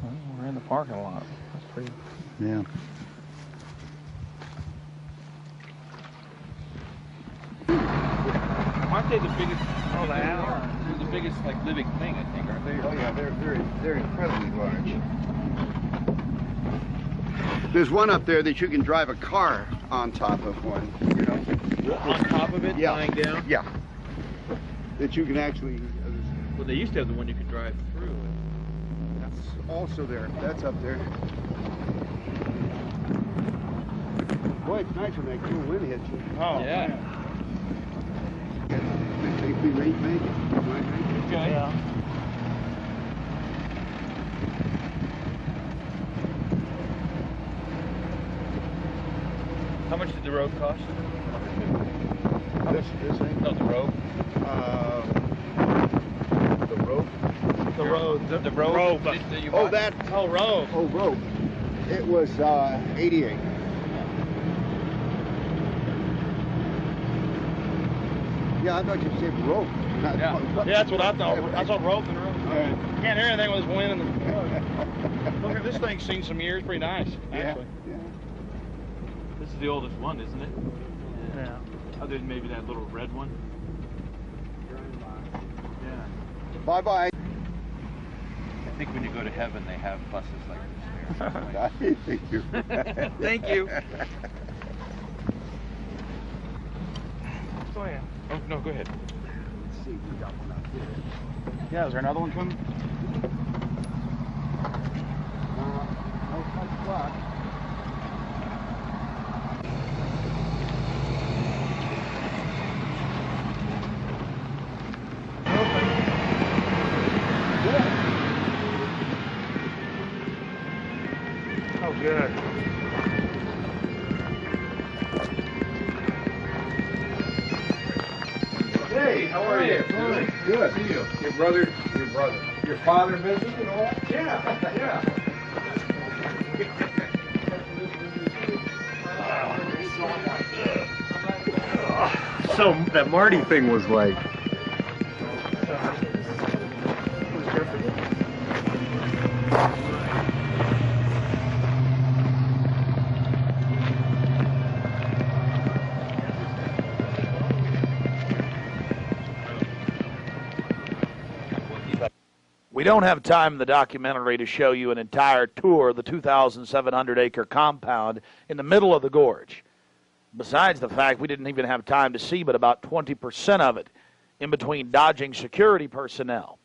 Well, we're in the parking lot. That's pretty... Yeah. Aren't they the biggest? Oh, they are. They're the biggest, like, living thing, I think, aren't they? Oh yeah, they're incredibly large. There's one up there that you can drive a car on top of one. You know. On top of it, Yeah. lying down. Yeah. That you can actually. Well, they used to have the one you could drive through. That's also there. That's up there. Boy, it's nice when that cool wind hits you. Oh yeah. I think we may make it. Okay. Yeah. How much did the road cost? This thing? No, the road. The rope. The road. The road. Rope. That you Oh, bought? that. Oh, road. Oh, rope. It was 88. Yeah, I thought you said rope. Yeah, that's what I thought. I thought rope and rope. Yeah. Can't hear anything with this wind and the. Look at this thing's seen some years. Pretty nice, actually. Yeah. This is the oldest one, isn't it? Yeah. Other than maybe that little red one. Yeah. Bye-bye. I think when you go to heaven, they have buses like this. Thank you. Thank you. Go ahead. Oh, no, go ahead. Let's see, we got one out here. Yeah, is there another one coming? No, 5 o'clock. Oh, good. Hey, how are you? Good. See you. Your brother. Your father visited and all? Yeah, yeah. So that Marty thing was like. We don't have time in the documentary to show you an entire tour of the 2,700-acre compound in the middle of the gorge. Besides the fact we didn't even have time to see but about 20% of it in between dodging security personnel.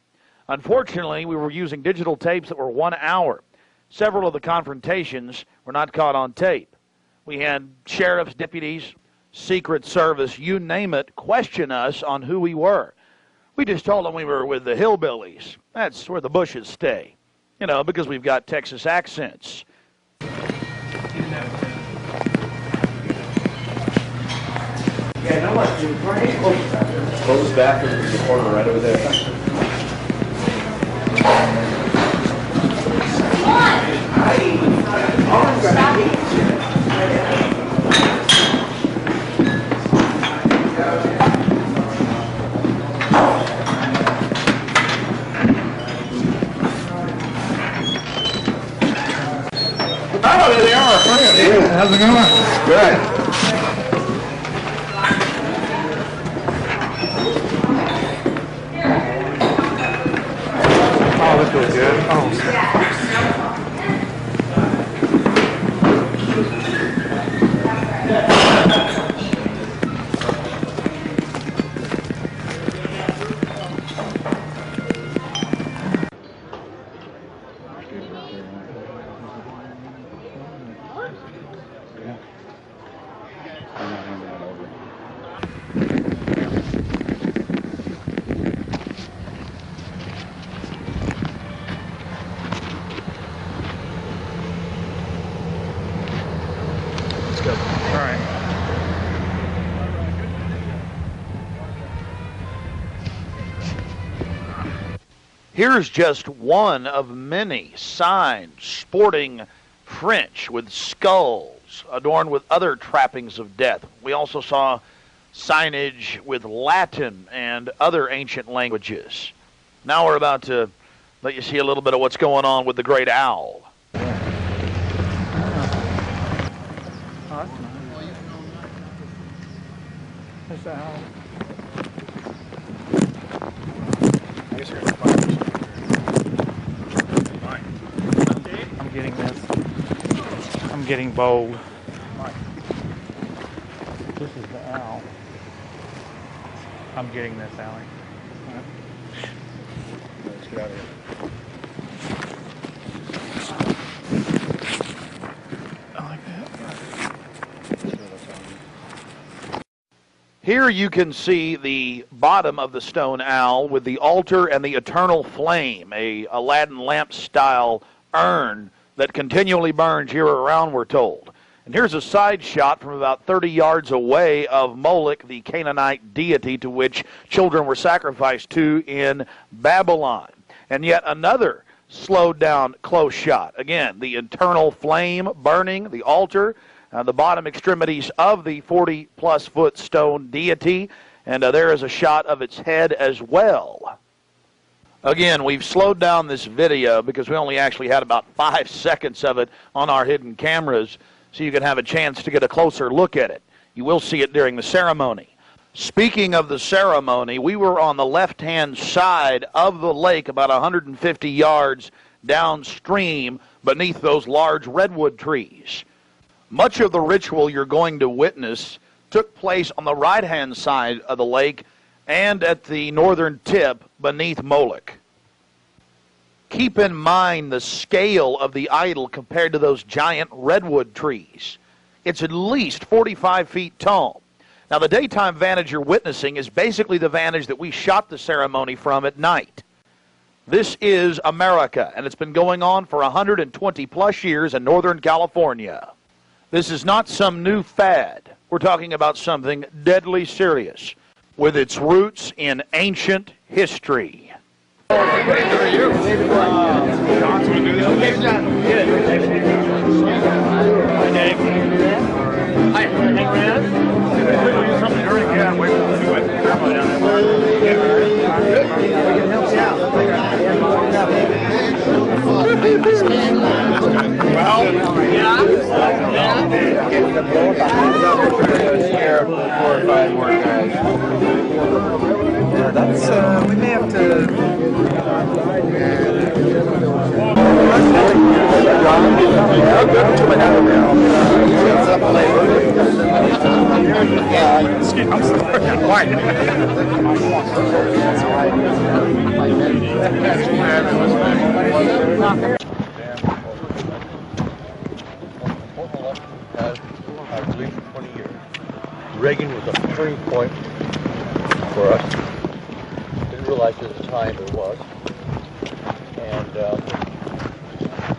Unfortunately, we were using digital tapes that were 1 hour. Several of the confrontations were not caught on tape. We had sheriffs, deputies, Secret Service, you name it, question us on who we were. We just told them we were with the hillbillies. That's where the Bushes stay. You know, because we've got Texas accents. Yeah, no one. Close back in the corner right over there. Oh, there they are. Yeah, how's it going? Good. Oh, this feels good. Oh. Here's just one of many signs sporting French with skulls adorned with other trappings of death. We also saw signage with Latin and other ancient languages. Now we're about to let you see a little bit of what's going on with the great owl. That's the owl. I guess you're going to find this. I'm getting this. I'm getting bold. This is the owl. I'm getting this, Allie. Let's get out of here. I like that. Here you can see the bottom of the stone owl with the altar and the eternal flame, a Aladdin lamp style urn that continually burns year around, we're told. And here's a side shot from about 30 yards away of Moloch, the Canaanite deity to which children were sacrificed to in Babylon. And yet another slowed down close shot. Again, the eternal flame burning, the altar, the bottom extremities of the 40-plus foot stone deity, and there is a shot of its head as well. Again, we've slowed down this video because we only actually had about 5 seconds of it on our hidden cameras, so you can have a chance to get a closer look at it. You will see it during the ceremony. Speaking of the ceremony, we were on the left-hand side of the lake about 150 yards downstream beneath those large redwood trees. Much of the ritual you're going to witness took place on the right-hand side of the lake and at the northern tip beneath Moloch. Keep in mind the scale of the idol compared to those giant redwood trees. It's at least 45 feet tall. Now, the daytime vantage you're witnessing is basically the vantage that we shot the ceremony from at night. This is America, and it's been going on for 120-plus years in Northern California. This is not some new fad. We're talking about something deadly serious with its roots in ancient history. That's, we may have to... I'm sorry. Why? I believe for 20 years. Reagan was a turning point for us. Didn't realize at the time it was. And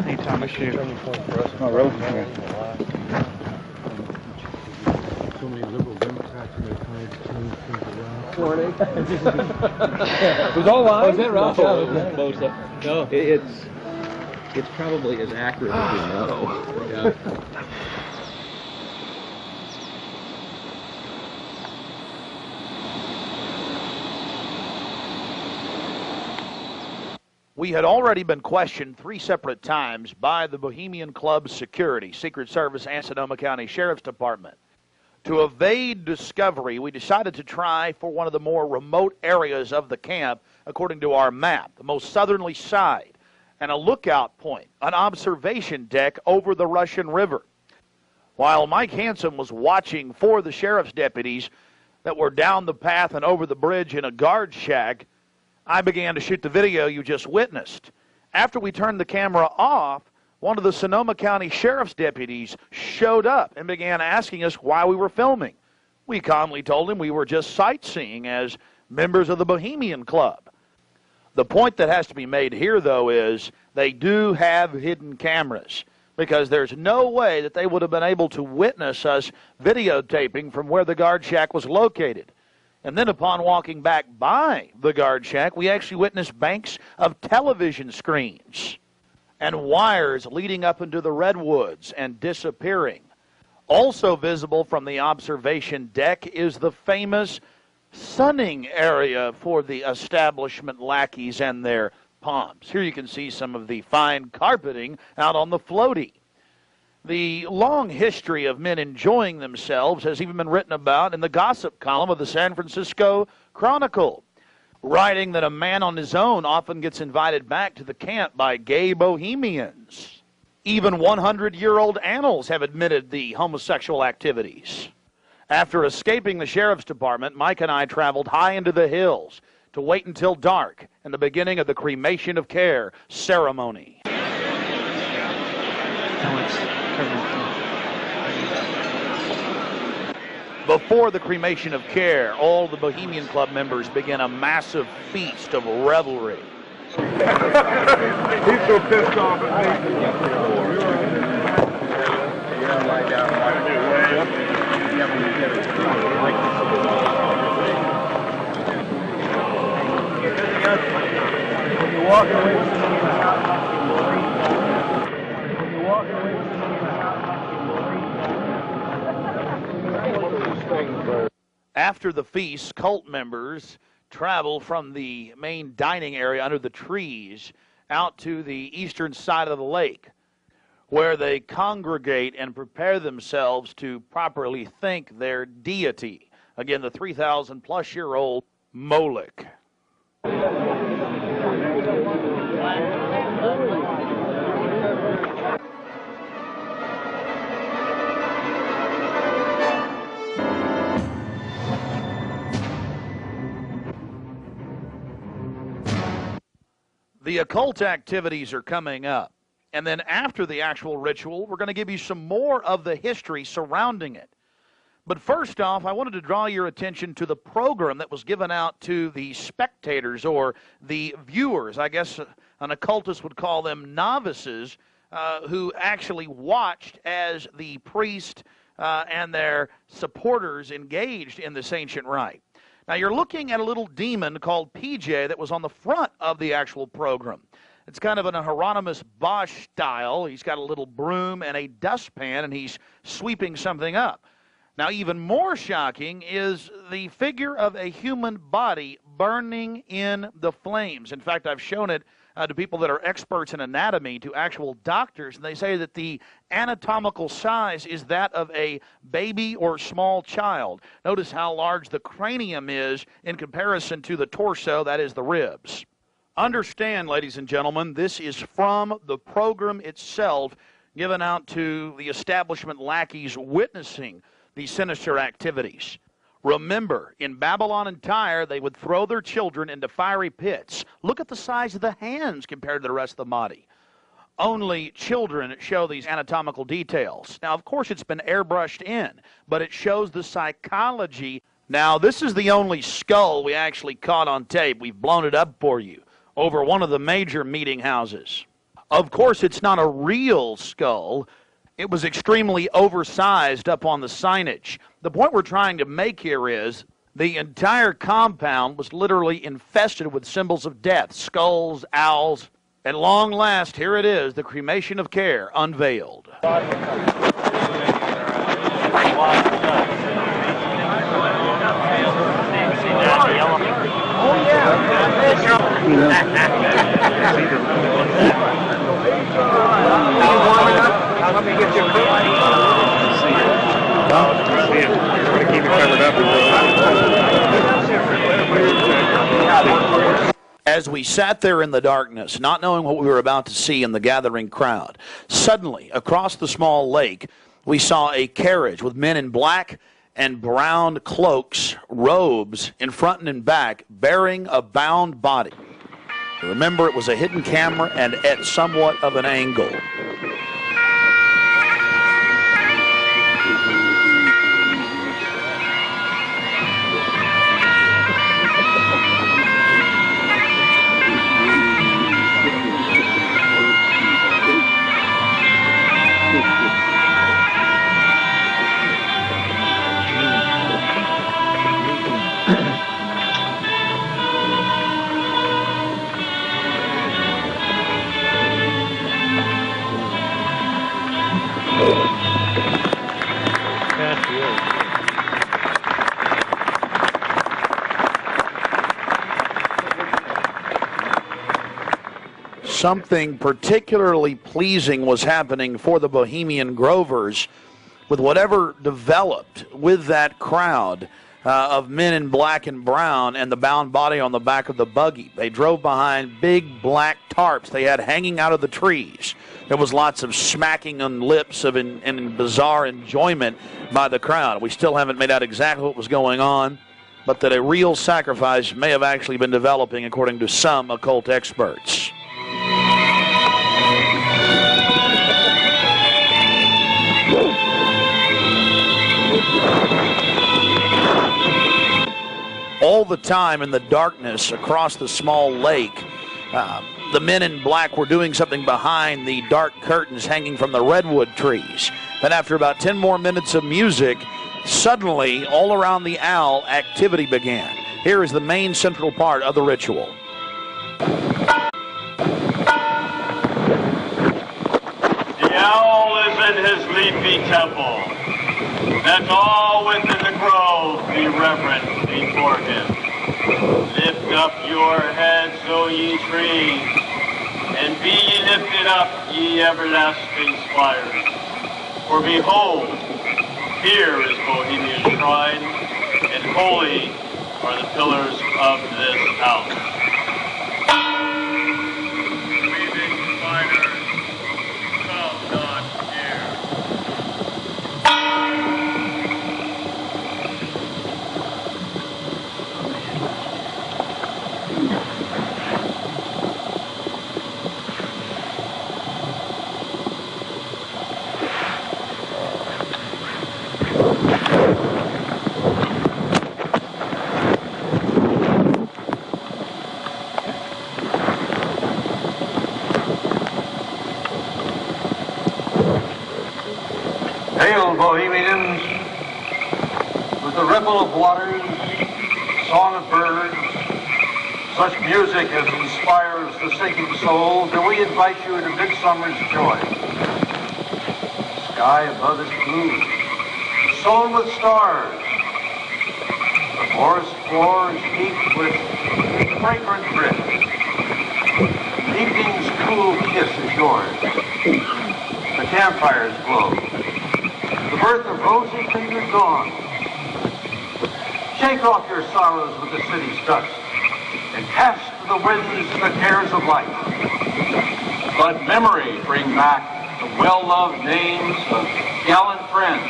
anytime I shoot. Turning point for us. Oh, really? So many liberal Democrats in their time to turn things around. Morning. It was all live? Was it right? No. It's probably as accurate as we know. Yeah. We had already been questioned 3 separate times by the Bohemian Club's security, Secret Service, and Sonoma County Sheriff's Department. To evade discovery, we decided to try for one of the more remote areas of the camp, according to our map, the most southerly side, and a lookout point, an observation deck over the Russian River. While Mike Hansen was watching for the sheriff's deputies that were down the path and over the bridge in a guard shack, I began to shoot the video you just witnessed. After we turned the camera off, one of the Sonoma County Sheriff's deputies showed up and began asking us why we were filming. We calmly told him we were just sightseeing as members of the Bohemian Club. The point that has to be made here, though, is they do have hidden cameras, because there's no way that they would have been able to witness us videotaping from where the guard shack was located. And then upon walking back by the guard shack, we actually witnessed banks of television screens and wires leading up into the redwoods and disappearing. Also visible from the observation deck is the famous sunning area for the establishment lackeys and their pomps. Here you can see some of the fine carpeting out on the floaty. The long history of men enjoying themselves has even been written about in the gossip column of the San Francisco Chronicle, writing that a man on his own often gets invited back to the camp by gay bohemians. Even 100-year-old annals have admitted the homosexual activities. After escaping the sheriff's department, Mike and I traveled high into the hills to wait until dark and the beginning of the cremation of care ceremony. Before the cremation of care, all the Bohemian Club members begin a massive feast of revelry. He's so pissed off at After the feast, cult members travel from the main dining area under the trees out to the eastern side of the lake, where they congregate and prepare themselves to properly thank their deity. Again, the 3,000-plus-year-old Moloch. The occult activities are coming up. And then after the actual ritual, we're going to give you some more of the history surrounding it. But first off, I wanted to draw your attention to the program that was given out to the spectators or the viewers. I guess an occultist would call them novices, who actually watched as the priest and their supporters engaged in this ancient rite. Now, you're looking at a little demon called PJ that was on the front of the actual program. It's kind of an Hieronymus Bosch style. He's got a little broom and a dustpan, and he's sweeping something up. Now, even more shocking is the figure of a human body burning in the flames. In fact, I've shown it to people that are experts in anatomy, to actual doctors, and they say that the anatomical size is that of a baby or small child. Notice how large the cranium is in comparison to the torso, that is the ribs. Understand, ladies and gentlemen, this is from the program itself given out to the establishment lackeys witnessing these sinister activities. Remember, in Babylon and Tyre, they would throw their children into fiery pits. Look at the size of the hands compared to the rest of the body. Only children show these anatomical details. Now, of course, it's been airbrushed in, but it shows the psychology. Now, this is the only skull we actually caught on tape. We've blown it up for you over one of the major meeting houses. Of course, it's not a real skull. It was extremely oversized up on the signage. The point we're trying to make here is the entire compound was literally infested with symbols of death, skulls, owls. At long last, here it is, the cremation of care unveiled. Let me get your coat. Keep it covered up. As we sat there in the darkness, not knowing what we were about to see in the gathering crowd, suddenly, across the small lake, we saw a carriage with men in black and brown cloaks, robes, in front and in back, bearing a bound body. Remember, it was a hidden camera and at somewhat of an angle. something particularly pleasing was happening for the Bohemian Grovers with whatever developed with that crowd of men in black and brown and the bound body on the back of the buggy. They drove behind big black tarps they had hanging out of the trees. There was lots of smacking on lips of in bizarre enjoyment by the crowd. We still haven't made out exactly what was going on, but that a real sacrifice may have actually been developing according to some occult experts. All the time in the darkness across the small lake, the men in black were doing something behind the dark curtains hanging from the redwood trees. Then after about 10 more minutes of music, suddenly all around the owl, activity began. Here is the main central part of the ritual. The owl is in his leafy temple. Let all within the grove be reverent before him. Lift up your heads, O ye trees, and be ye lifted up, ye everlasting spires. For behold, here is Bohemian shrine, and holy are the pillars of this house. Weaving spiders, come not near. Hail, Bohemians, with the ripple of waters, song of birds, such music as inspires the sinking soul, do we invite you into midsummer's joy. The sky above is blue, sown with stars. The forest floor is heaped with fragrant drift. Evening's cool kiss is yours. The campfires glow. The birth of rosy-fingered dawn. Shake off your sorrows with the city's dust and cast to the winds the cares of life. Let memory bring back the well-loved names of gallant friends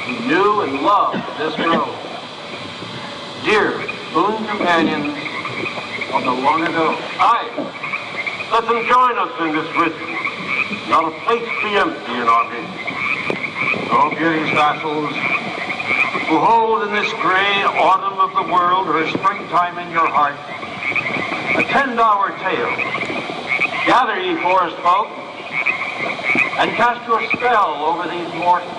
who knew and loved this grove. Dear boon companions of the long ago. Aye, let them join us in this ritual. Not a place be empty in our midst. O beauty's vassals, who hold in this gray autumn of the world her springtime in your heart, attend our tale. Gather, ye forest folk, and cast your spell over these mortals.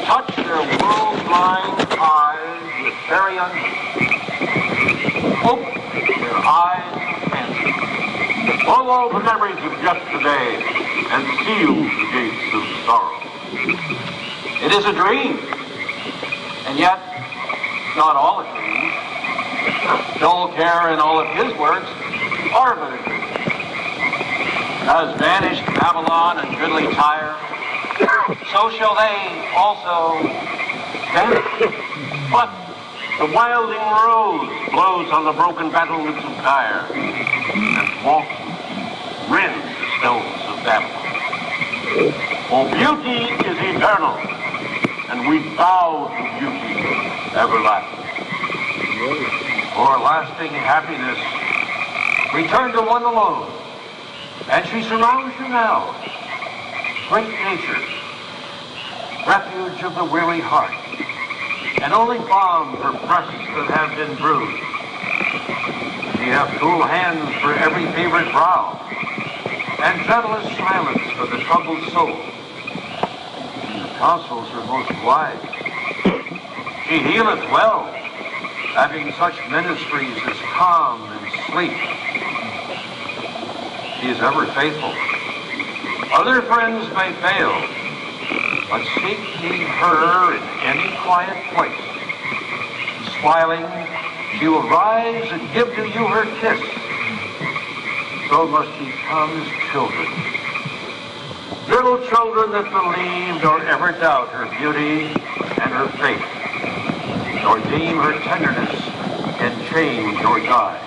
Touch their world-blind eyes with fairy unction. Open their eyes of fancy. Blow all the memories of yesterday and seal the gates of sorrow. It is a dream, and yet not all a dream. Dull care and all of his works are but a dream. As vanished Babylon and goodly Tyre, so shall they also vanish. But the wilding rose blows on the broken battlements of Tyre, and walks rend the stones of Babylon. For beauty is eternal, and we bow to beauty everlasting. For lasting happiness, return to one alone, and she surrounds you now. Great nature, refuge of the weary heart, and only balm for breasts that have been bruised. Ye have cool hands for every favored brow, and gentlest silence for the troubled soul. Counsels are most wise. She healeth well, having such ministries as calm and sleep. She is ever faithful. Other friends may fail, but seek ye her in any quiet place. Smiling, she will rise and give to you her kiss. so must become his children. Little children that believe nor ever doubt her beauty and her faith, nor deem her tenderness can change or die.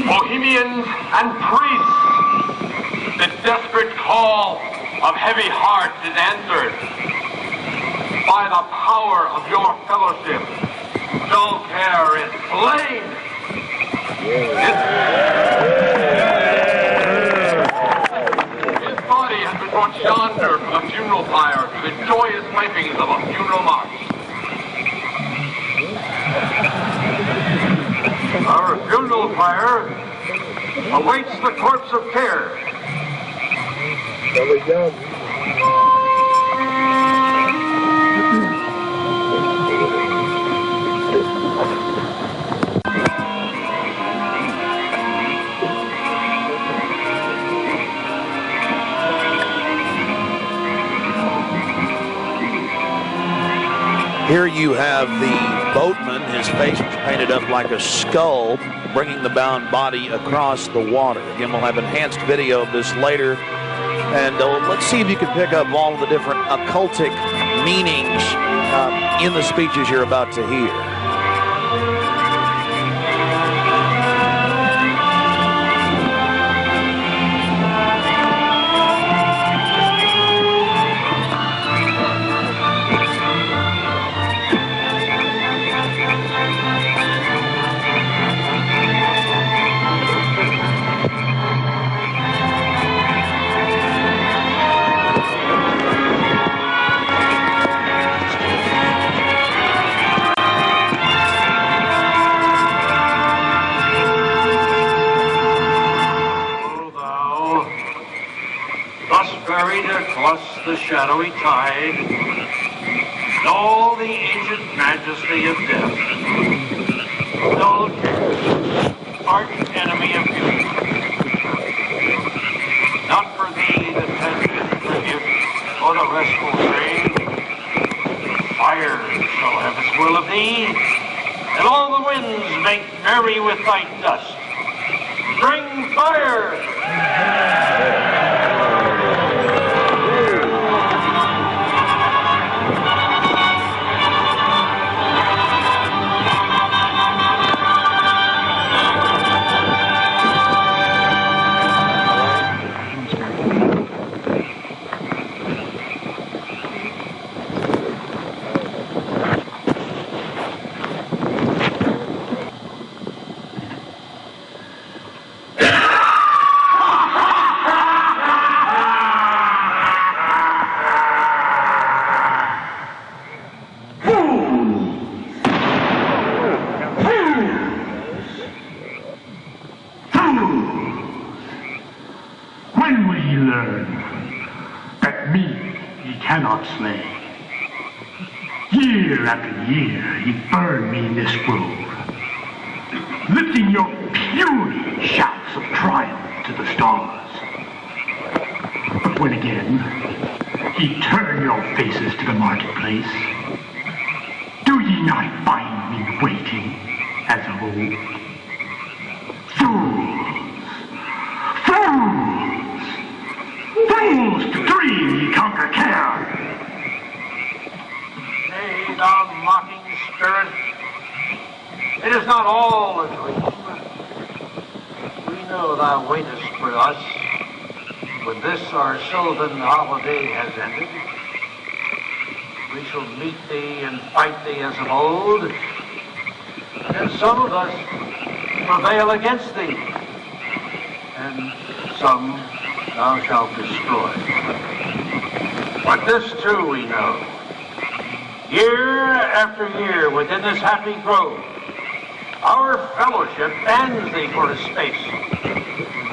Bohemians and priests, the desperate call of heavy hearts is answered by the power of your fellowship. Dull care is slain. His body has been brought yonder from the funeral pyre to the joyous pipings of a funeral march. Our funeral pyre awaits the corpse of care. There we go. Here you have the boatman, his face is painted up like a skull, bringing the bound body across the water. Again, we'll have enhanced video of this later, and let's see if you can pick up all of the different occultic meanings in the speeches you're about to hear. Across the shadowy tide, and all the ancient majesty of death, dull care, arch enemy of beauty. Not for thee the tender tribute or the restful grave. Fire shall have its will of thee, and all the winds make merry with thy dust. Bring fire! When will ye learn that me ye cannot slay? Year after year ye burn me in this grove, lifting your puny shouts of triumph to the stars. But when again ye turn your faces to the marketplace, do ye not find me waiting as of old? Fools to dream ye conquer care. Nay, thou mocking spirit, it is not all a dream. We know thou waitest for us when this our sylvan holiday has ended. We shall meet thee and fight thee as of old, and some of us prevail against thee, and some thou shalt destroy. But this too we know. Year after year within this happy grove, our fellowship bans thee for a space.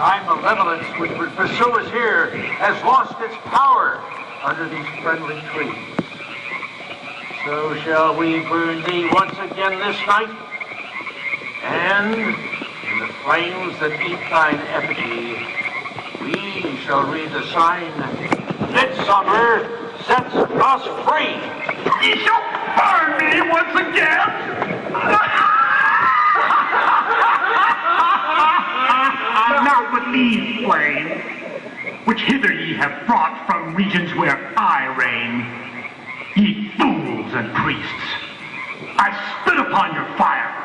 anti-malevolence which would pursue us here has lost its power under these friendly trees. So shall we burn thee once again this night, and in the flames that eat thine effigy, we shall read the sign, Midsummer sets us free. Ye shall burn me once again. Not with these flames, which hither ye have brought from regions where I reign. Ye fools and priests, I spit upon your fire.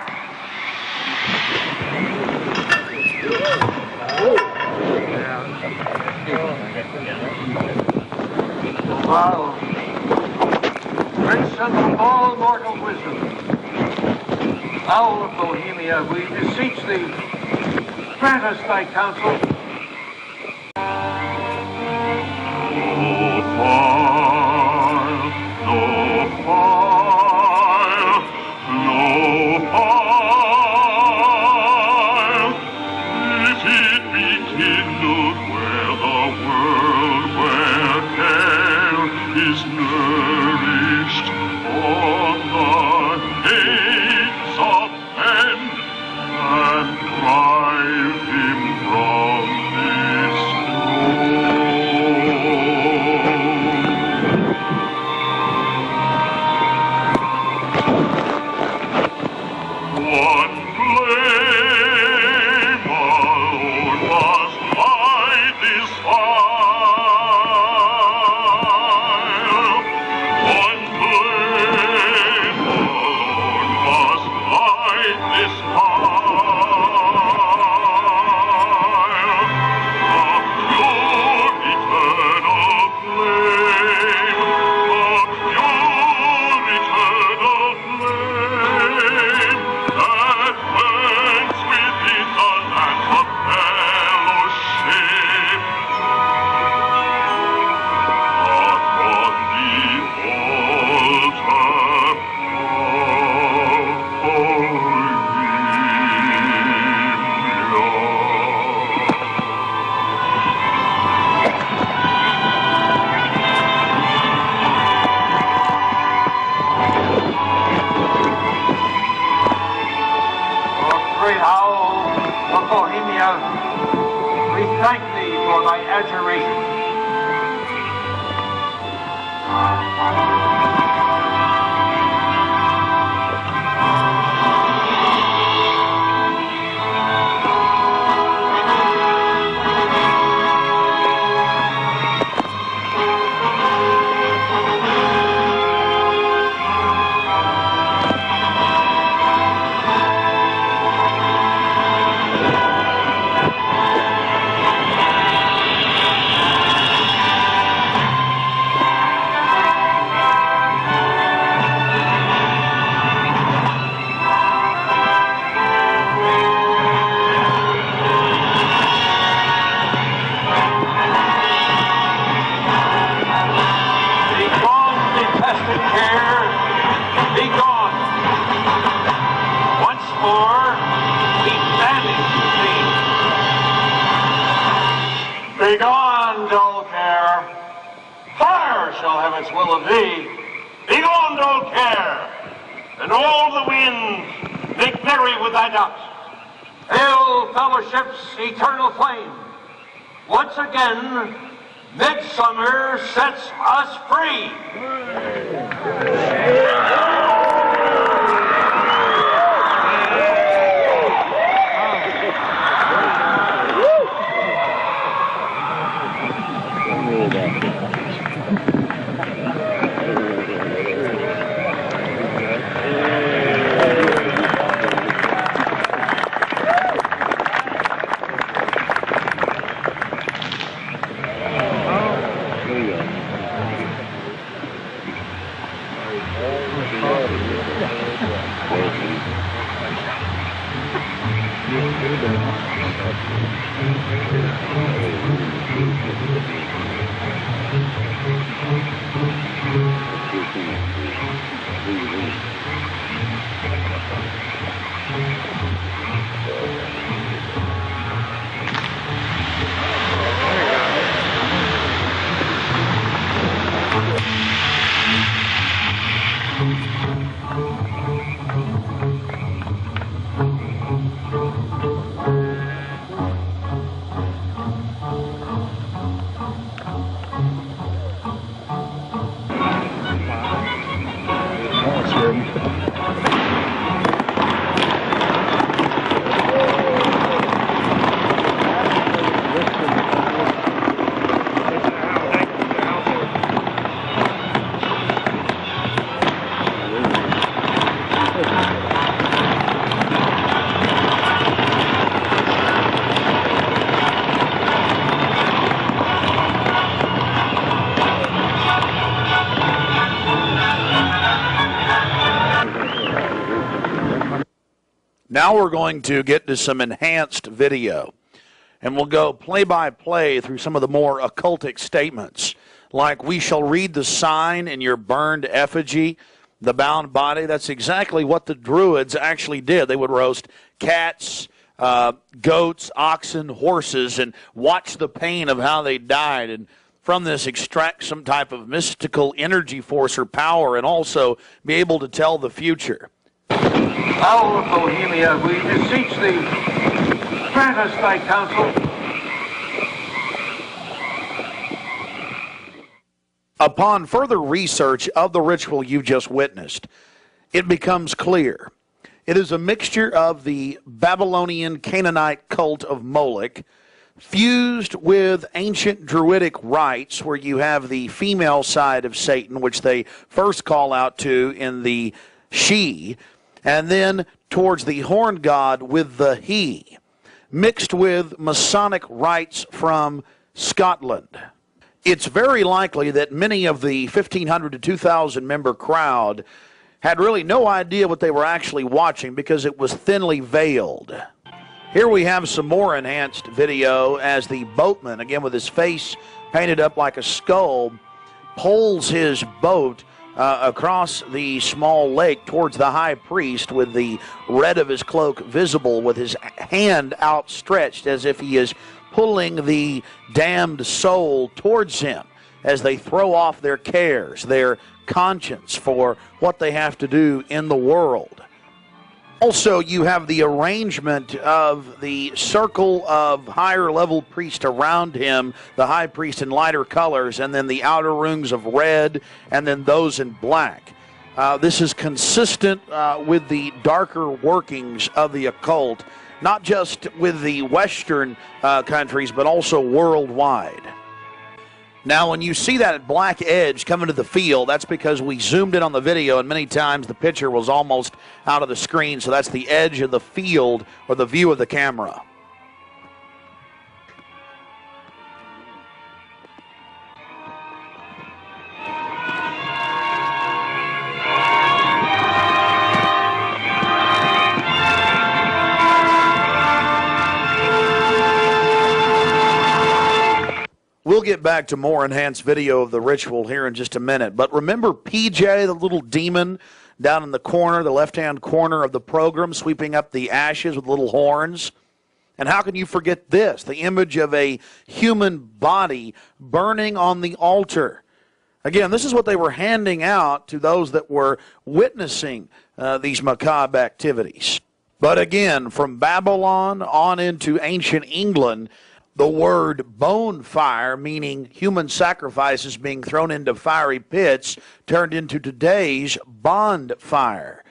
Wow. Prince of all mortal wisdom, thou of Bohemia, we beseech thee, grant us thy counsel. Thank thee for thy adjuration. Begone, dull care. Fire shall have its will of thee. Begone, dull care. And all the winds make merry with thy dust. Hail, fellowship's eternal flame. Once again, midsummer sets us free. Now we're going to get to some enhanced video, and we'll go play by play through some of the more occultic statements, like we shall read the sign in your burned effigy, the bound body. That's exactly what the Druids actually did. They would roast cats, goats, oxen, horses, and watch the pain of how they died, and from this extract some type of mystical energy force or power, and also be able to tell the future. Owl of Bohemia, we beseech thee, grant us thy counsel. Upon further research of the ritual you just witnessed, it becomes clear. It is a mixture of the Babylonian Canaanite cult of Moloch, fused with ancient Druidic rites, where you have the female side of Satan, which they first call out to in the she, and then towards the horn god with the he, mixed with Masonic rites from Scotland. It's very likely that many of the 1,500 to 2,000 member crowd had really no idea what they were actually watching because it was thinly veiled. Here we have some more enhanced video as the boatman, again with his face painted up like a skull, poles his boat across the small lake towards the high priest with the red of his cloak visible, with his hand outstretched as if he is pulling the damned soul towards him as they throw off their cares, their conscience for what they have to do in the world. Also, you have the arrangement of the circle of higher level priests around him, the high priest in lighter colors, and then the outer rings of red, and then those in black. This is consistent with the darker workings of the occult, not just with the Western countries, but also worldwide. Now, when you see that black edge coming to the field, that's because we zoomed in on the video, and many times the picture was almost out of the screen, so that's the edge of the field or the view of the camera. We'll get back to more enhanced video of the ritual here in just a minute. But remember PJ, the little demon down in the corner, the left-hand corner of the program, sweeping up the ashes with little horns? And how can you forget this? The image of a human body burning on the altar. Again, this is what they were handing out to those that were witnessing these macabre activities. But again, from Babylon on into ancient England, the word bone fire, meaning human sacrifices being thrown into fiery pits, turned into today's bond fire.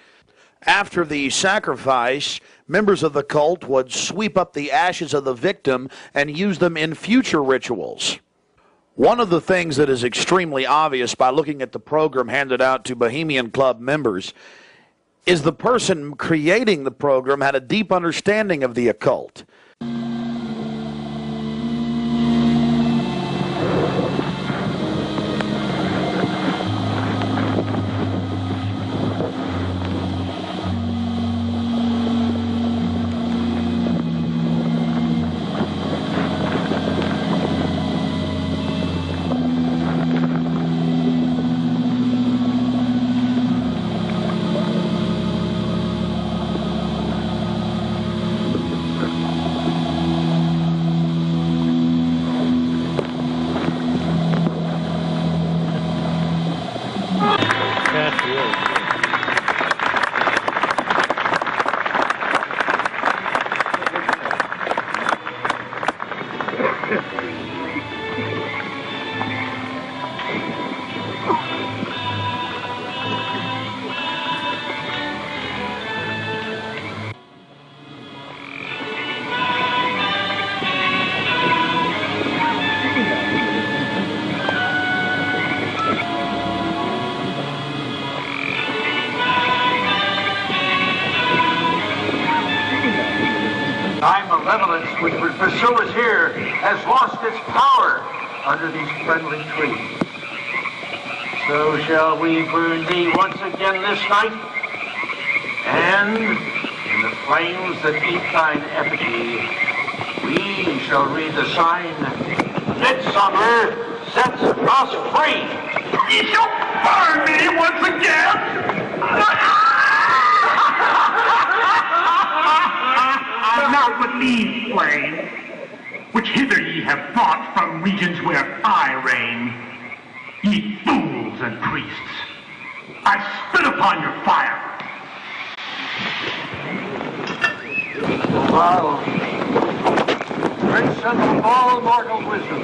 After the sacrifice, members of the cult would sweep up the ashes of the victim and use them in future rituals. One of the things that is extremely obvious by looking at the program handed out to Bohemian Club members is the person creating the program had a deep understanding of the occult. which would pursue us here has lost its power under these friendly trees. So shall we burn thee once again this night, and in the flames that eat thine effigy, we shall read the sign, Midsummer sets us free. You shall burn me once again. But not with these flames, which hither ye have brought from regions where I reign. Ye fools and priests, I spit upon your fire. Wow. Great Son of all mortal wisdom,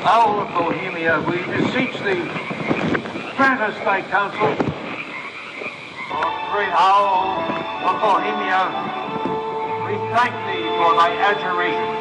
Owl of Bohemia, we beseech thee, grant us thy counsel. O great Owl of Bohemia, we thank thee for thy adjuration.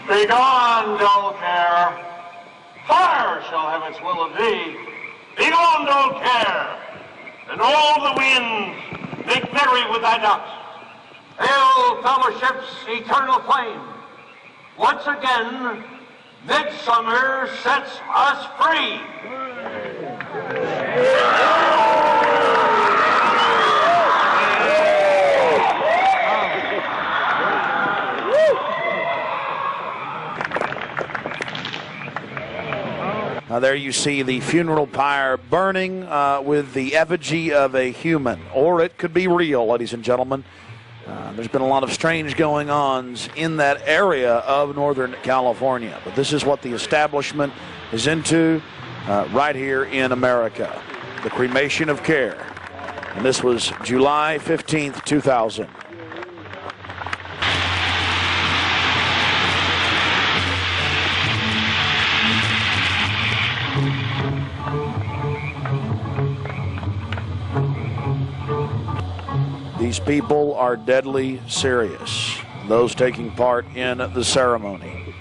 Begone, dull care. Fire shall have its will of thee. Begone, dull care. And all the winds make merry with thy ducks. Hail, fellowship's eternal flame. Once again, midsummer sets us free. There you see the funeral pyre burning with the effigy of a human, or it could be real, ladies and gentlemen. There's been a lot of strange going-ons in that area of Northern California, but this is what the establishment is into right here in America, the cremation of care. And this was July 15th, 2000. These people are deadly serious, those taking part in the ceremony.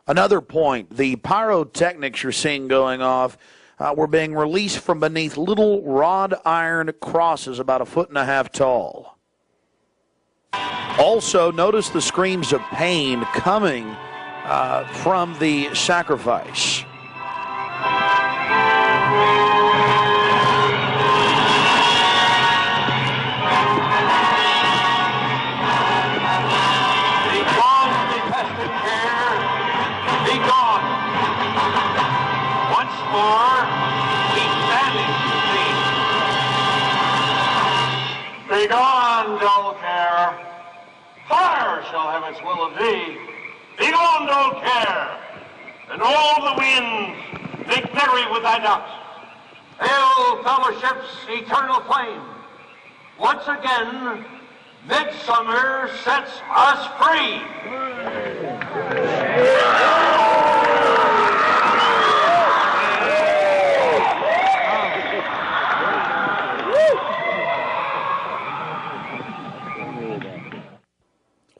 Another point, the pyrotechnics you're seeing going off were being released from beneath little wrought iron crosses about 1.5 feet tall. Also, notice the screams of pain coming from the sacrifice. Begone, dull care. Fire shall have its will of thee. Begone, dull care. And all the winds make merry with thy ducks. Hail, fellowship's eternal flame. Once again, midsummer sets us free.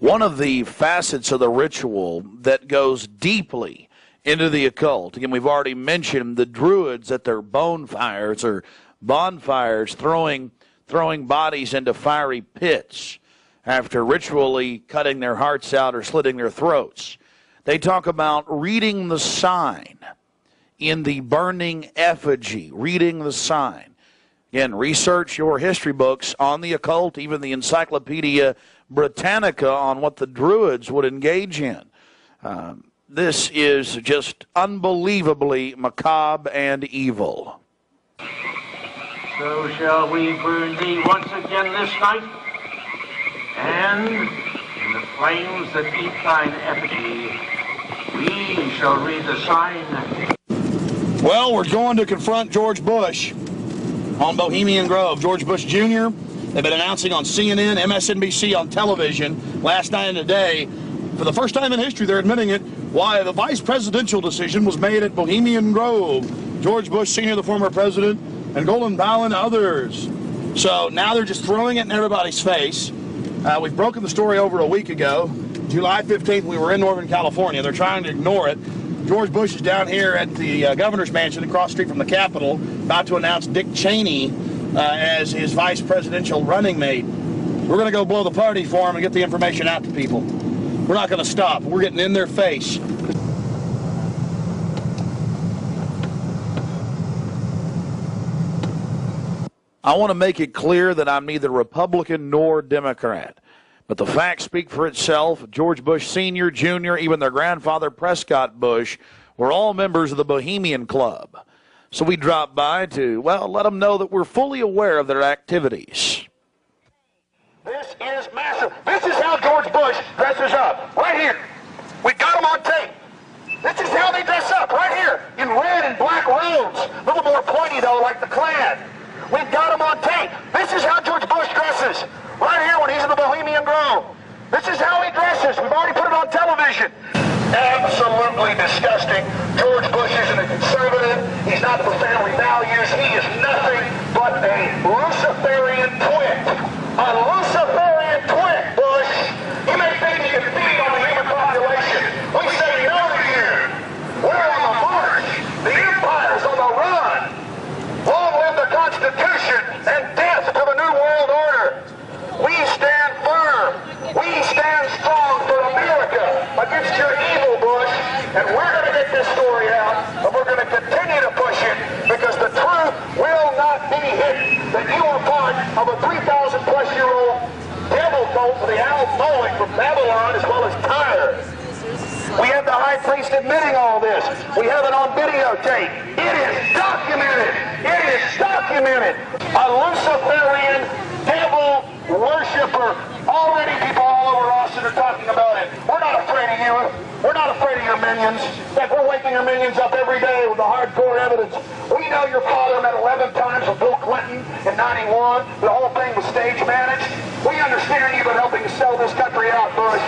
One of the facets of the ritual that goes deeply into the occult, again, we've already mentioned the Druids at their bonfires are bonfires, throwing bodies into fiery pits after ritually cutting their hearts out or slitting their throats. They talk about reading the sign in the burning effigy, reading the sign. Again, research your history books on the occult, even the Encyclopedia Britannica on what the Druids would engage in. This is just unbelievably macabre and evil. So shall we burn thee once again this night, and in the flames that eat thine effigy, we shall read the sign. Well, we're going to confront George Bush on Bohemian Grove. George Bush Jr., they've been announcing on CNN, MSNBC, on television last night and today. For the first time in history, they're admitting it, why the vice presidential decision was made at Bohemian Grove. George Bush Sr., the former president, and Colin Powell and others. So now they're just throwing it in everybody's face. We've broken the story over a week ago. July 15th, we were in Northern California. They're trying to ignore it. George Bush is down here at the governor's mansion across the street from the Capitol, about to announce Dick Cheney as his vice presidential running mate. We're going to go blow the party for him and get the information out to people. We're not going to stop. We're getting in their face. I want to make it clear that I'm neither Republican nor Democrat. But the facts speak for itself. George Bush Sr., Jr., even their grandfather Prescott Bush were all members of the Bohemian Club. So we dropped by to, well, let them know that we're fully aware of their activities. This is massive. This is how George Bush dresses up, right here. We got him on tape. This is how they dress up, right here, in red and black robes. A little more pointy, though, like the Klan. We've got him on tape. This is how George Bush dresses, right here when he's in the Bohemian Grove. This is how he dresses. We've already put it on television. Absolutely disgusting. George Bush isn't a conservative. He's not for family values. He is nothing but a Luciferian twit. A Luciferian twit, Bush. You may think you can feed on the human population. We say no to you. We're on the march. The empire's on the run. Long live the Constitution and death to the New World Order. We stand firm. We stand strong for America against your evil, Bush. And we're going to get this story out, and we're going to continue to push it because the truth will not be hidden. That you are part of a 3,000-plus-year-old devil cult for the Al Mowing from Babylon as well as Tyre. We have the high priest admitting all this. We have it on videotape. It is documented. It is documented. A Luciferian devil worshiper. Already people all over Austin are talking about it. We're not afraid of you. We're not afraid of your minions. In fact, we're waking your minions up every day with the hardcore evidence. We know your father met 11 times with Bill Clinton in 91. The whole thing was stage managed. We understand you've been helping to sell this country out, Bush.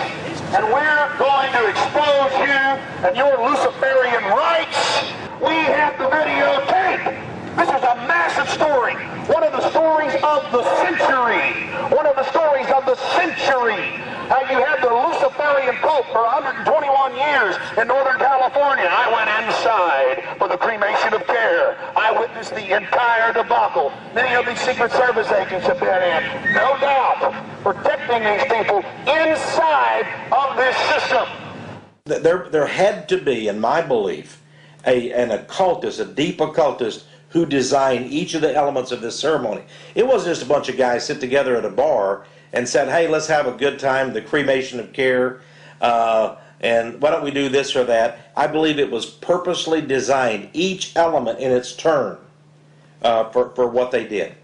And we're going to expose you and your Luciferian rights. We have the videotape. This is a massive story. One of the stories of the century. One of the stories of the century. How you had the Luciferian Pope for 121 years in Northern California. I went inside for the cremation of care. I witnessed the entire debacle. Many of these Secret Service agents have been in, no doubt, protecting these people inside of this system. There had to be, in my belief, an occultist, a deep occultist, who designed each of the elements of this ceremony. It wasn't just a bunch of guys sit together at a bar and said, hey, let's have a good time, the cremation of care, and why don't we do this or that. I believe it was purposely designed, each element in its turn, for what they did.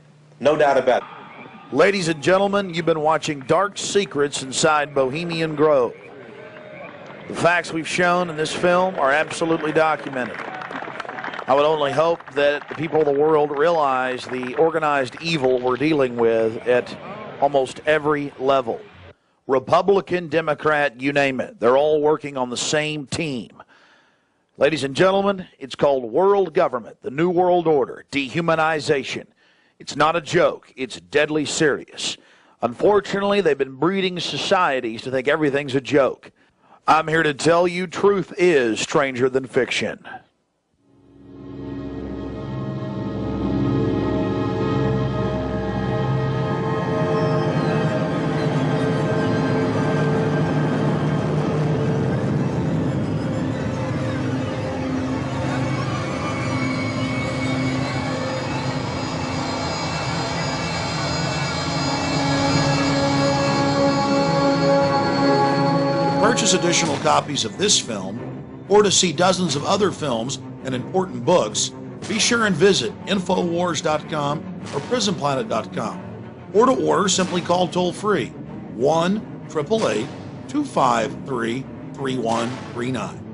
No doubt about it. Ladies and gentlemen, you've been watching Dark Secrets inside Bohemian Grove. The facts we've shown in this film are absolutely documented. I would only hope that the people of the world realize the organized evil we're dealing with at almost every level. Republican, Democrat, you name it. They're all working on the same team. Ladies and gentlemen, it's called world government, the New World Order, dehumanization. It's not a joke. It's deadly serious. Unfortunately, they've been breeding societies to think everything's a joke. I'm here to tell you truth is stranger than fiction. purchase additional copies of this film, or to see dozens of other films and important books, be sure and visit Infowars.com or PrisonPlanet.com. Or to order, simply call toll-free 1-888-253-3139.